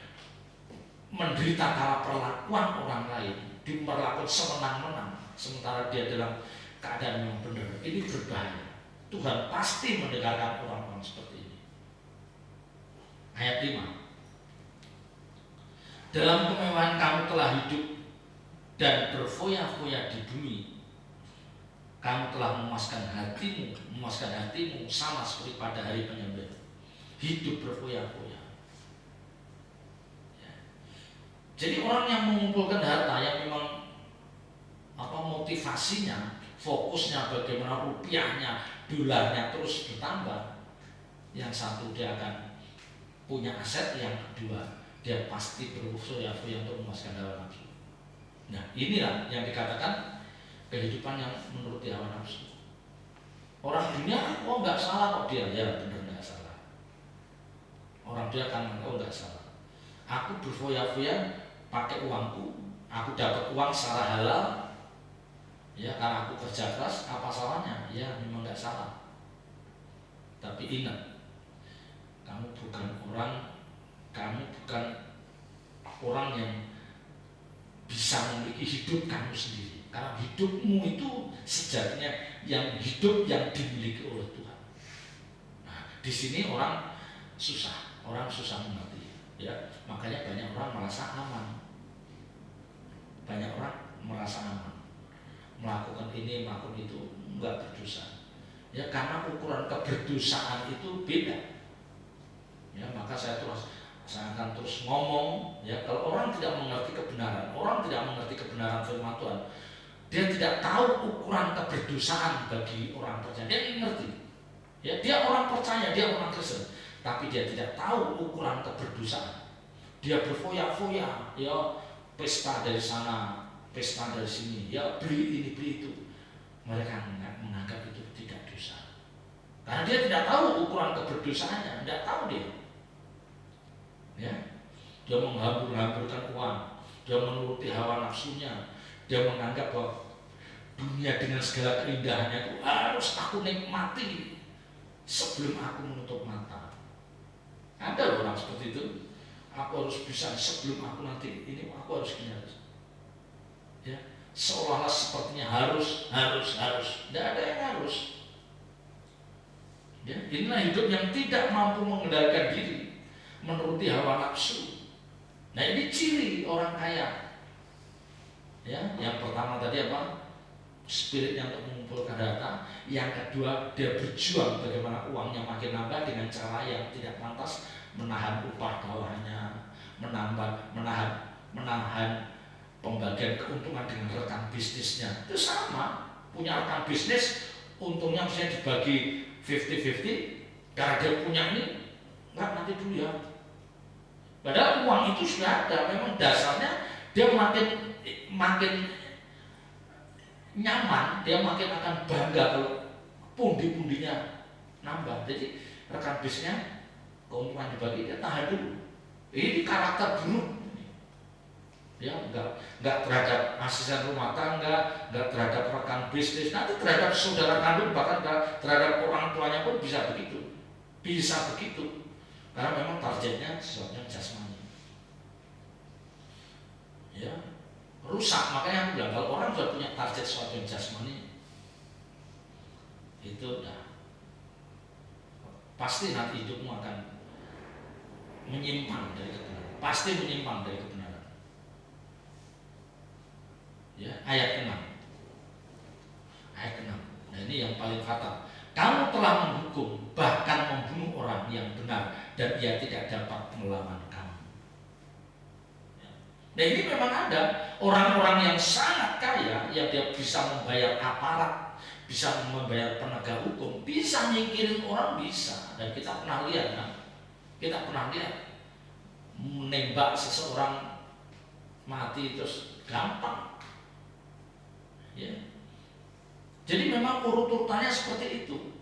menderita karena perlakuan orang lain, diperlakukan sewenang-wenang, sementara dia dalam keadaan yang benar, ini berbahaya. Tuhan pasti mendengarkan orang-orang seperti ini. Ayat 5. Dalam kemewahan kamu telah hidup dan berfoya-foya di bumi. Kamu telah memuaskan hatimu sama seperti pada hari penyembelihan. Hidup berfoya-foya. Ya. Jadi orang yang mengumpulkan harta yang memang motivasinya, fokusnya bagaimana rupiahnya, dolarnya terus bertambah. Yang satu dia akan punya aset, yang kedua dia pasti berfoya-foya untuk memuaskan hawa nafsu. Nah, inilah yang dikatakan kehidupan yang menurut hawa nafsu. Orang dunia, nggak salah kok dia, ya benar nggak salah. Orang dia akan nggak salah. Aku berfoya-foya pakai uangku, aku dapat uang secara halal. Ya, karena aku kerja keras, apa salahnya? Ya, memang nggak salah. Tapi ingat, kamu bukan orang yang bisa memiliki hidup kamu sendiri. Karena hidupmu itu sejatinya yang hidup yang dimiliki oleh Tuhan. Nah, di sini orang susah mengerti. Ya, makanya banyak orang merasa aman. Banyak orang merasa aman. Melakukan ini, melakukan itu, enggak berdosa. Ya, karena ukuran keberdosaan itu beda. Ya, maka saya akan terus ngomong, ya, kalau orang tidak mengerti kebenaran firman Tuhan, dia tidak tahu ukuran keberdosaan bagi orang percaya. Dia ngerti, ya, dia orang percaya, dia orang Kristen, tapi dia tidak tahu ukuran keberdosaan. Dia berfoya-foya, ya, pesta dari sana, pesta dari sini, ya, beli ini beli itu. Mereka menganggap itu tidak dosa, karena dia tidak tahu ukuran keberdosaannya, tidak tahu dia. Ya, dia menghambur-hamburkan uang, dia menuruti hawa nafsunya, dia menganggap bahwa dunia dengan segala keindahannya itu harus aku nikmati sebelum aku menutup mata. Ada orang seperti itu. Aku harus bisa sebelum aku nanti ini, aku harus gini. Ya, seolah-olah sepertinya harus. Tidak ada yang harus. Ya, inilah hidup yang tidak mampu mengendalikan diri, menuruti hawa nafsu. Nah, ini ciri orang kaya. Ya, yang pertama tadi apa? Spiritnya untuk mengumpulkan harta. Yang kedua, dia berjuang bagaimana uangnya makin nambah dengan cara yang tidak pantas, menahan upah bawahannya, menahan pembagian keuntungan dengan rekan bisnisnya. Itu sama, punya rekan bisnis, untungnya misalnya dibagi 50-50, karena dia punya ini, enggak nanti dulu ya. Padahal uang itu sudah ada, memang dasarnya dia makin nyaman, dia makin akan bangga kalau pundi-pundinya nambah. Jadi rekan bisnisnya keuntungan dibagi, dia tahan dulu. Ini karakter buruk. Ya, enggak terhadap asisten rumah tangga, enggak terhadap rekan bisnis, nanti terhadap saudara kandung, bahkan terhadap orang tuanya pun bisa begitu. Karena memang targetnya sesuatu yang jasmani. Ya, rusak. Makanya aku bilang, kalau orang sudah punya target sesuatu yang jasmani, itu udah pasti nanti hidupmu akan menyimpang dari kebenaran. Pasti menyimpang dari kebenaran. Ya, ayat 6. Nah, ini yang paling fatal. Kamu telah menghukum, bahkan membunuh orang yang benar, dan ia tidak dapat melawan kamu. Ya. Nah, ini memang ada orang-orang yang sangat kaya, yang dia bisa membayar aparat, bisa membayar penegak hukum, bisa nyingkirin orang, bisa. Dan kita pernah lihat, kan? Menembak seseorang mati terus gampang. Ya. Jadi memang urut-urutannya seperti itu.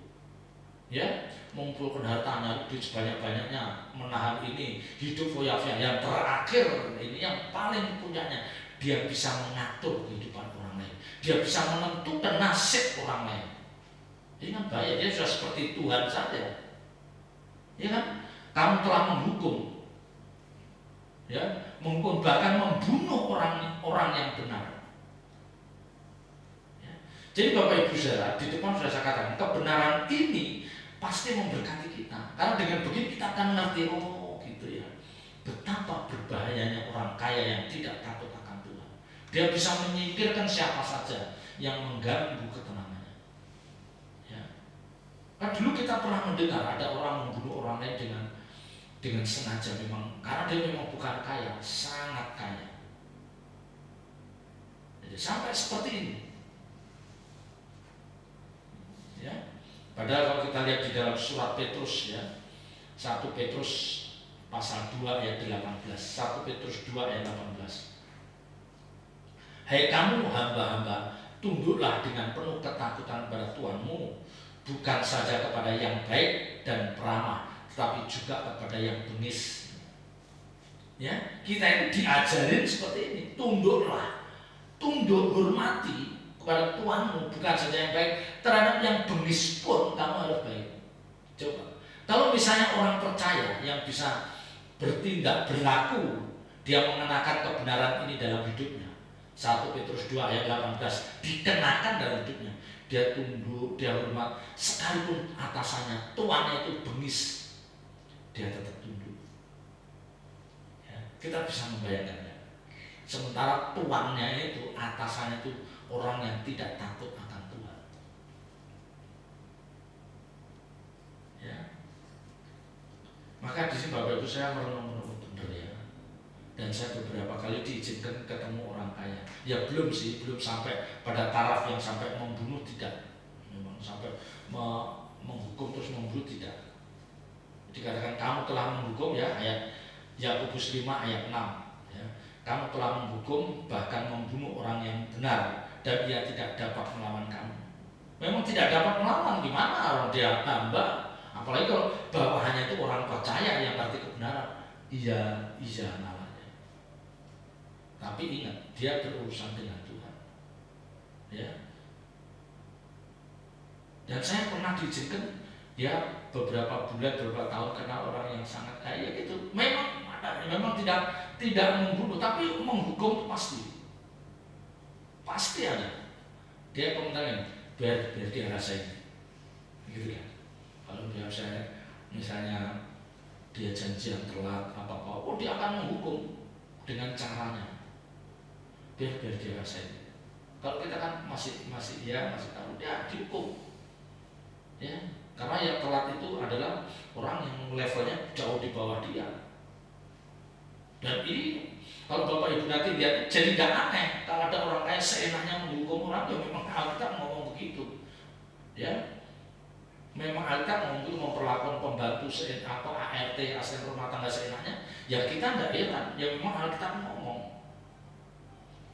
Ya, mengumpulkan hartanya, duit sebanyak-banyaknya, menahan ini, hidup foya-foya. Yang terakhir ini yang paling puncaknya, dia bisa mengatur kehidupan orang lain. Dia bisa menentukan nasib orang lain. Ini kan bahaya, dia sudah seperti Tuhan saja. Ya kan? Kamu telah menghukum. Ya, menghukum, bahkan membunuh orang yang benar. Jadi Bapak Ibu Saudara, di depan sudah saya katakan, kebenaran ini pasti memberkati kita. Karena dengan begitu kita akan mengerti, oh gitu ya, betapa berbahayanya orang kaya yang tidak takut akan Tuhan. Dia bisa menyingkirkan siapa saja yang mengganggu ketenangannya. Ya. Kan dulu kita pernah mendengar ada orang membunuh orang lain dengan sengaja, memang karena dia memang bukan kaya, sangat kaya. Jadi sampai seperti ini. Ya. Padahal kalau kita lihat di dalam surat Petrus, ya, 1 Petrus pasal 2 ayat 18, 1 Petrus 2 ayat 18. Hai kamu hamba-hamba, tunduklah dengan penuh ketakutan pada Tuhanmu, bukan saja kepada yang baik dan peramah, tetapi juga kepada yang bengis. Ya, kita ini diajarin seperti ini, tunduklah, tunduk, hormati kepada Tuhanmu, bukan saja yang baik, terhadap yang bengis pun kamu harus baik. Coba. Kalau misalnya orang percaya yang bisa bertindak berlaku, dia mengenakan kebenaran ini dalam hidupnya. 1 Petrus 2 ayat 18 dikenakan dalam hidupnya. Dia tunduk, dia hormat, sekalipun atasannya, tuannya itu bengis, dia tetap tunduk. Ya, kita bisa membayangkannya. Sementara tuannya itu, atasannya itu orang yang tidak takut akan Tuhan. Ya. Maka di sini Bapak Ibu saya merenung-renung benar ya. Dan saya beberapa kali diizinkan ketemu orang kaya. Ya belum sih, belum sampai pada taraf yang sampai membunuh, tidak. Memang sampai menghukum terus membunuh, tidak. Dikatakan kamu telah menghukum ya, ayat Yakobus 5 ayat 6 ya. Kamu telah menghukum bahkan membunuh orang yang benar dan ia tidak dapat melawan kamu. Memang tidak dapat melawan, gimana orang dia hamba? Apalagi kalau bawahannya itu orang percaya yang arti kebenaran. Iya namanya. Tapi ingat, dia berurusan dengan Tuhan. Ya. Dan saya pernah diizinkan ya beberapa bulan, beberapa tahun kenal orang yang sangat kaya itu. Memang tidak membunuh, tapi menghukum itu pasti ada. Dia komentarnya biar dia rasain, gitu kan. Kalau biar saya misalnya dia janjian telat apa dia akan menghukum dengan caranya. Biar dia rasain. Kalau kita kan masih tahu dia dihukum. Ya, karena yang telat itu adalah orang yang levelnya jauh di bawah dia. Dan ini kalau Bapak Ibu nanti lihat jadi gak aneh kalau ada orang kaya seenaknya menghukum orang, ya memang Alkitab ngomong begitu. Ya. Memang Alkitab ngomong begitu, memperlakukan pembantu ART, asisten rumah tangga seenaknya. Ya kita enggak heran, ya memang Alkitab ngomong.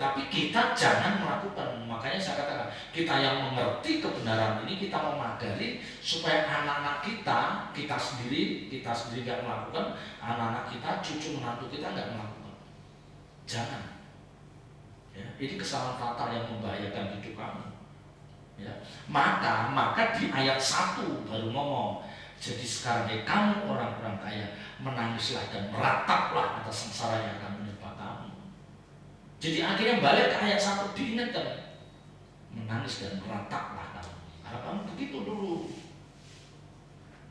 Tapi kita jangan melakukan. Makanya saya katakan, kita yang mengerti kebenaran ini, kita memagari supaya anak-anak kita sendiri gak melakukan, anak-anak kita, cucu menantu kita gak melakukan. Jangan. Ya, ini kesalahan fatal yang membahayakan hidup kamu. Ya. Maka di ayat 1 baru ngomong, jadi sekarang kamu orang-orang kaya, menangislah dan merataplah atas sengsara yang akan menimpa kamu. Jadi akhirnya balik ke ayat 1 diingatkan, menangis dan merataplah kamu, karena kamu begitu dulu.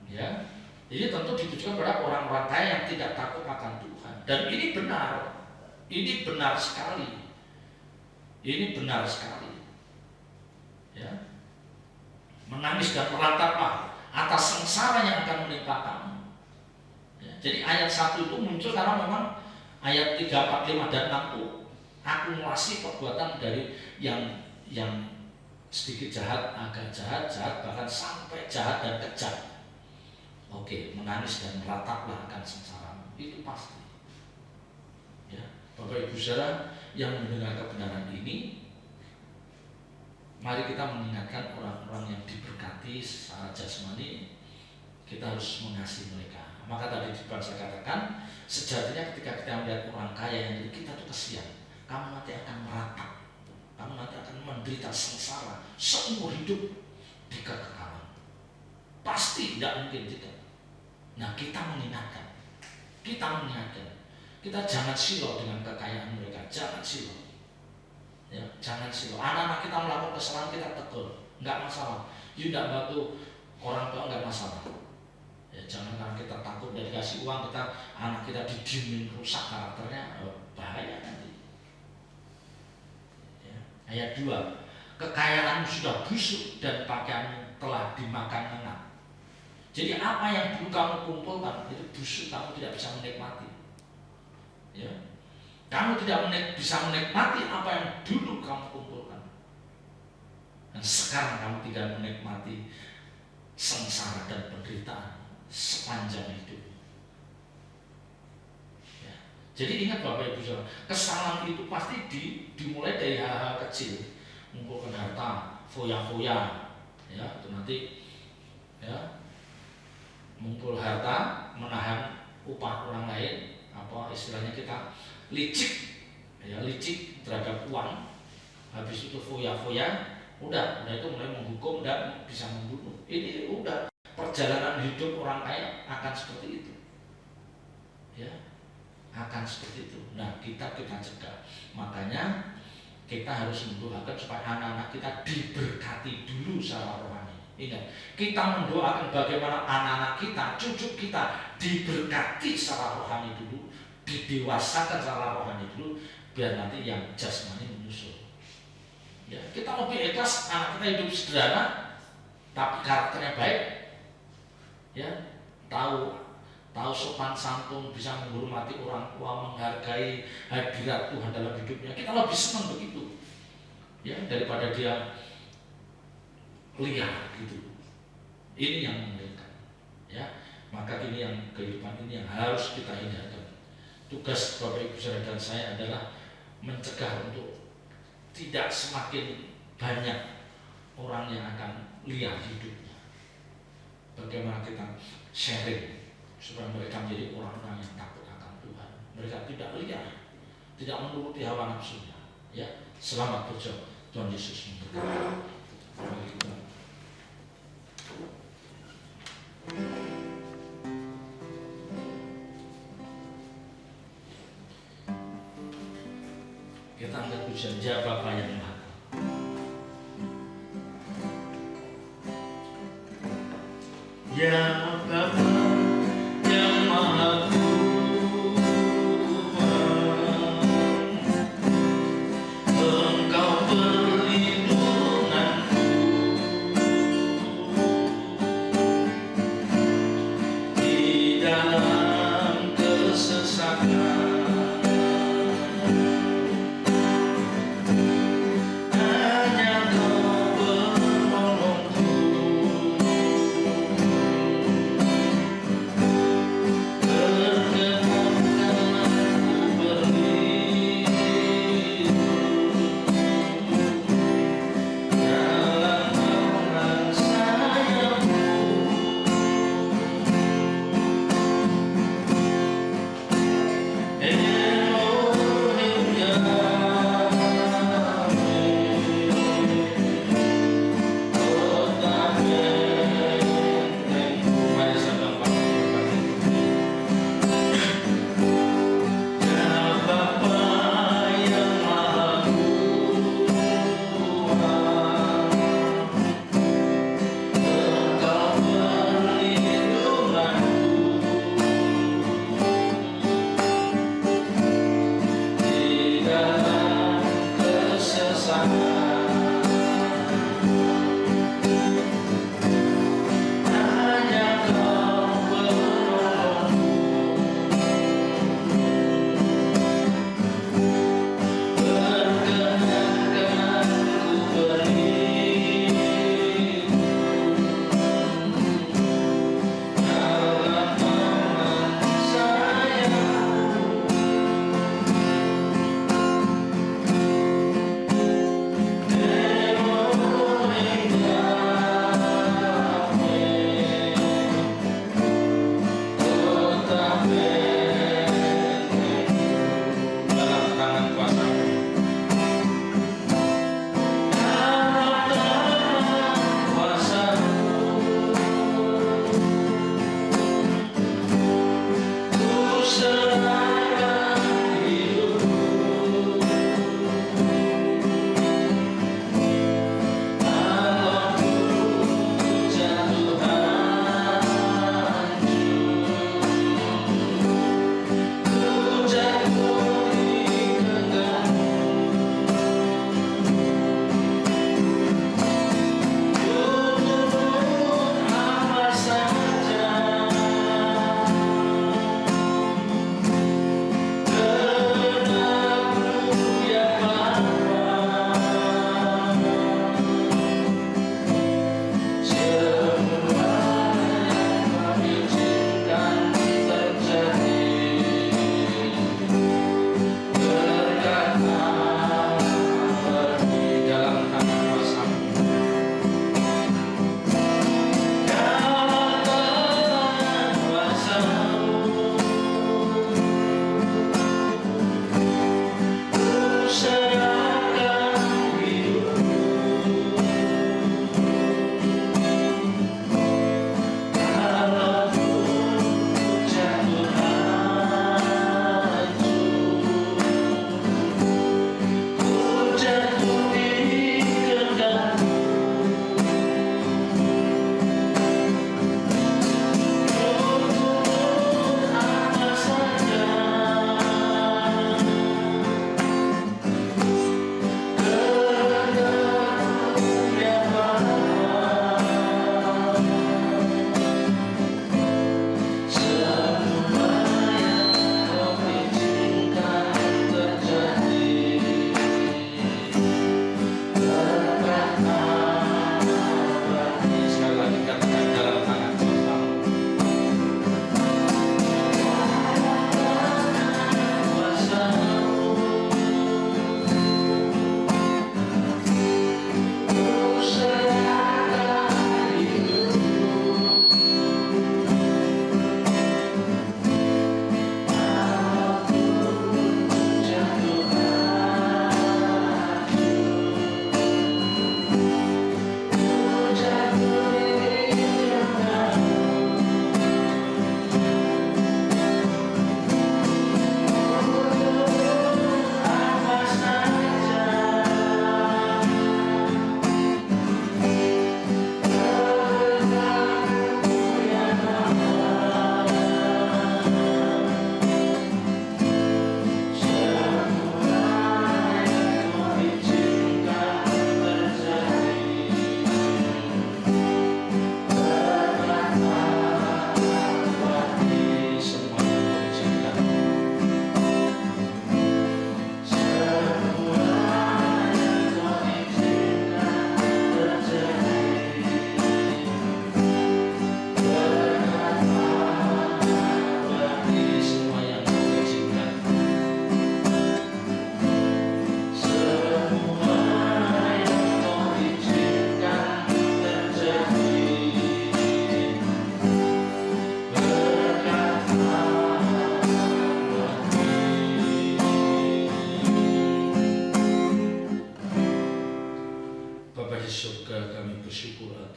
Ya, jadi tentu ditujukan pada orang-orang kaya yang tidak takut akan Tuhan. Dan ini benar sekali. Ini benar sekali. Ya, menangis dan merataplah atas sengsara yang akan menimpa kamu. Ya, jadi ayat 1 itu muncul karena memang ayat 3, 4, 5 dan 6 itu akumulasi perbuatan dari yang sedikit jahat, agak jahat, bahkan sampai jahat dan kejam. Oke, menangis dan merataplah akan sengsara itu pasti. Ya, Bapak Ibu Saudara yang mendengar kebenaran ini, mari kita mengingatkan orang-orang yang diberkati secara jasmani, kita harus mengasihi mereka. Maka tadi saya katakan, sejatinya ketika kita melihat orang kaya yang kita tuh kasihan, kamu nanti akan meratap, kamu nanti akan menderita sengsara seumur hidup di kekekalan. Pasti tidak mungkin tidak. Nah, kita mengingatkan, kita jangan silau dengan kekayaan mereka, jangan silau. Ya, jangan silau. Anak-anak kita melakukan kesalahan, kita tegur, nggak masalah. Tidak bantu orang tua, nggak masalah. Ya, jangan karena kita takut dari kasih uang, anak kita didiemin, rusak karakternya, bahaya nanti. Ya. Ayat 2, kekayaanmu sudah busuk dan pakaianmu telah dimakan lengan. Jadi apa yang dulu kamu kumpulkan itu busuk, kamu tidak bisa menikmati. Ya. Kamu tidak bisa menikmati apa yang dulu kamu kumpulkan. Dan sekarang kamu tidak menikmati sengsara dan penderitaan sepanjang hidup. Ya. Jadi ingat Bapak Ibu Saudara, kesalahan itu pasti dimulai dari hal-hal kecil. Mengumpulkan harta, foya-foya, ya, itu nanti ya, mengumpul harta, menahan upah orang lain, apa istilahnya kita licik, ya, licik terhadap uang. Habis itu foya-foya, udah itu mulai menghukum dan bisa membunuh. Ini udah perjalanan hidup orang kaya akan seperti itu. Ya, akan seperti itu. Nah, kita cegah. Makanya kita harus mendoakan supaya anak-anak kita diberkati dulu secara rohani. Ingat, kita mendoakan bagaimana anak-anak kita, cucu kita diberkati secara rohani dulu, didewasakan secara rohani dulu, biar nanti yang jasmani menyusul. Ya, kita lebih ikhlas anak kita hidup sederhana, tapi karakternya baik. Ya, tahu sopan santun, bisa menghormati orang tua, menghargai hadirat Tuhan dalam hidupnya. Kita lebih senang begitu. Ya, daripada dia liar gitu. Ini yang mengerikan. Ya, maka ini yang kehidupan ini yang harus kita hindarkan. Tugas Bapak Ibu Saudara dan saya adalah mencegah untuk tidak semakin banyak orang yang akan liar hidupnya. Bagaimana kita sharing supaya mereka menjadi orang-orang yang takut akan Tuhan. Mereka tidak liar, tidak menuruti hawa nafsunya. Ya, selamat berjuang. Tuhan Yesus memberkati. Kita angkat pujian Ya Bapa yang Maha. Ya Bapa yang Maha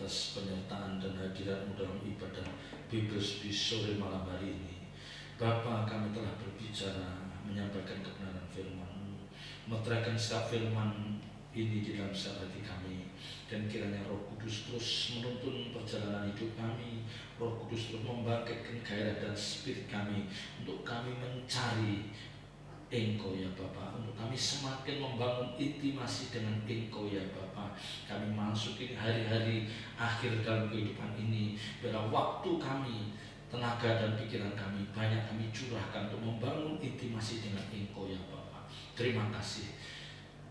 atas penyertaan dan hadiratmu dalam ibadah Bible Speech sore malam hari ini. Bapa, kami telah berbicara, menyampaikan kebenaran firman-Mu, meteraikan setiap firman ini di dalam setiap hati kami. Dan kiranya Roh Kudus terus menuntun perjalanan hidup kami. Roh Kudus terus membangkitkan gairah dan spirit kami untuk kami mencari Engkau ya Bapa, untuk kami semakin membangun intimasi dengan Engkau ya Bapa. Kami masukin hari-hari akhir dalam kehidupan ini, biarlah waktu kami, tenaga dan pikiran kami banyak kami curahkan untuk membangun intimasi dengan Engkau ya Bapa. Terima kasih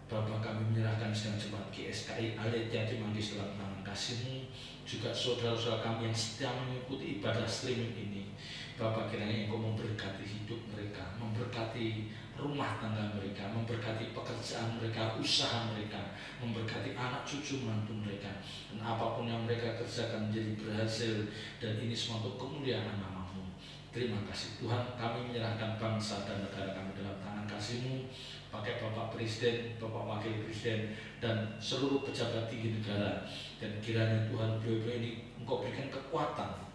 Bapa, kami menyerahkan sedang jemaat GSKI Alit yang Manggis dalam tangan kasih-Mu, juga saudara-saudara kami yang setia mengikuti ibadah streaming ini. Bapa, kiranya Engkau memberkati hidup mereka, memberkati rumah tangga mereka, memberkati pekerjaan mereka, usaha mereka, memberkati anak cucu menantu mereka, dan apapun yang mereka kerjakan menjadi berhasil, dan ini semua untuk kemuliaan nama-Mu. Terima kasih Tuhan, kami menyerahkan bangsa dan negara kami dalam tangan kasih-Mu. Pakai Bapak Presiden, Bapak Wakil Presiden, dan seluruh pejabat tinggi negara, dan kiranya Tuhan beliau ini Engkau berikan kekuatan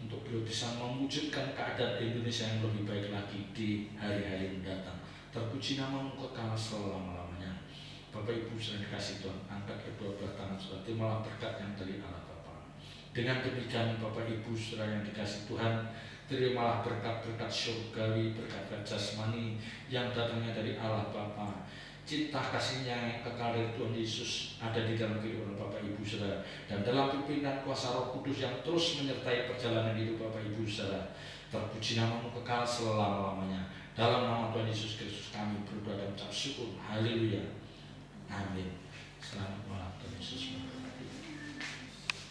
untuk beliau bisa mewujudkan keadaan Indonesia yang lebih baik lagi di hari-hari mendatang. Terpuji nama-Mu kekal selama-lamanya. Bapak Ibu saudara dikasih Tuhan, angkat kedua belah tangan saudara, terimalah berkat yang dari Allah Bapa. Dengan demikian Bapak Ibu saudara yang dikasih Tuhan, terimalah berkat-berkat surgawi, berkat jasmani yang datangnya dari Allah Bapa. Cinta kasihnya yang kekal dari Tuhan Yesus ada di dalam kehidupan Bapak Ibu saudara, dan dalam pimpinan kuasa Roh Kudus yang terus menyertai perjalanan hidup Bapak Ibu saudara. Terpuji nama-Mu kekal selama-lamanya. Dalam nama Tuhan Yesus Kristus kami berdoa dan ucap syukur. Haleluya. Amin. Selamat malam, Tuhan Yesus.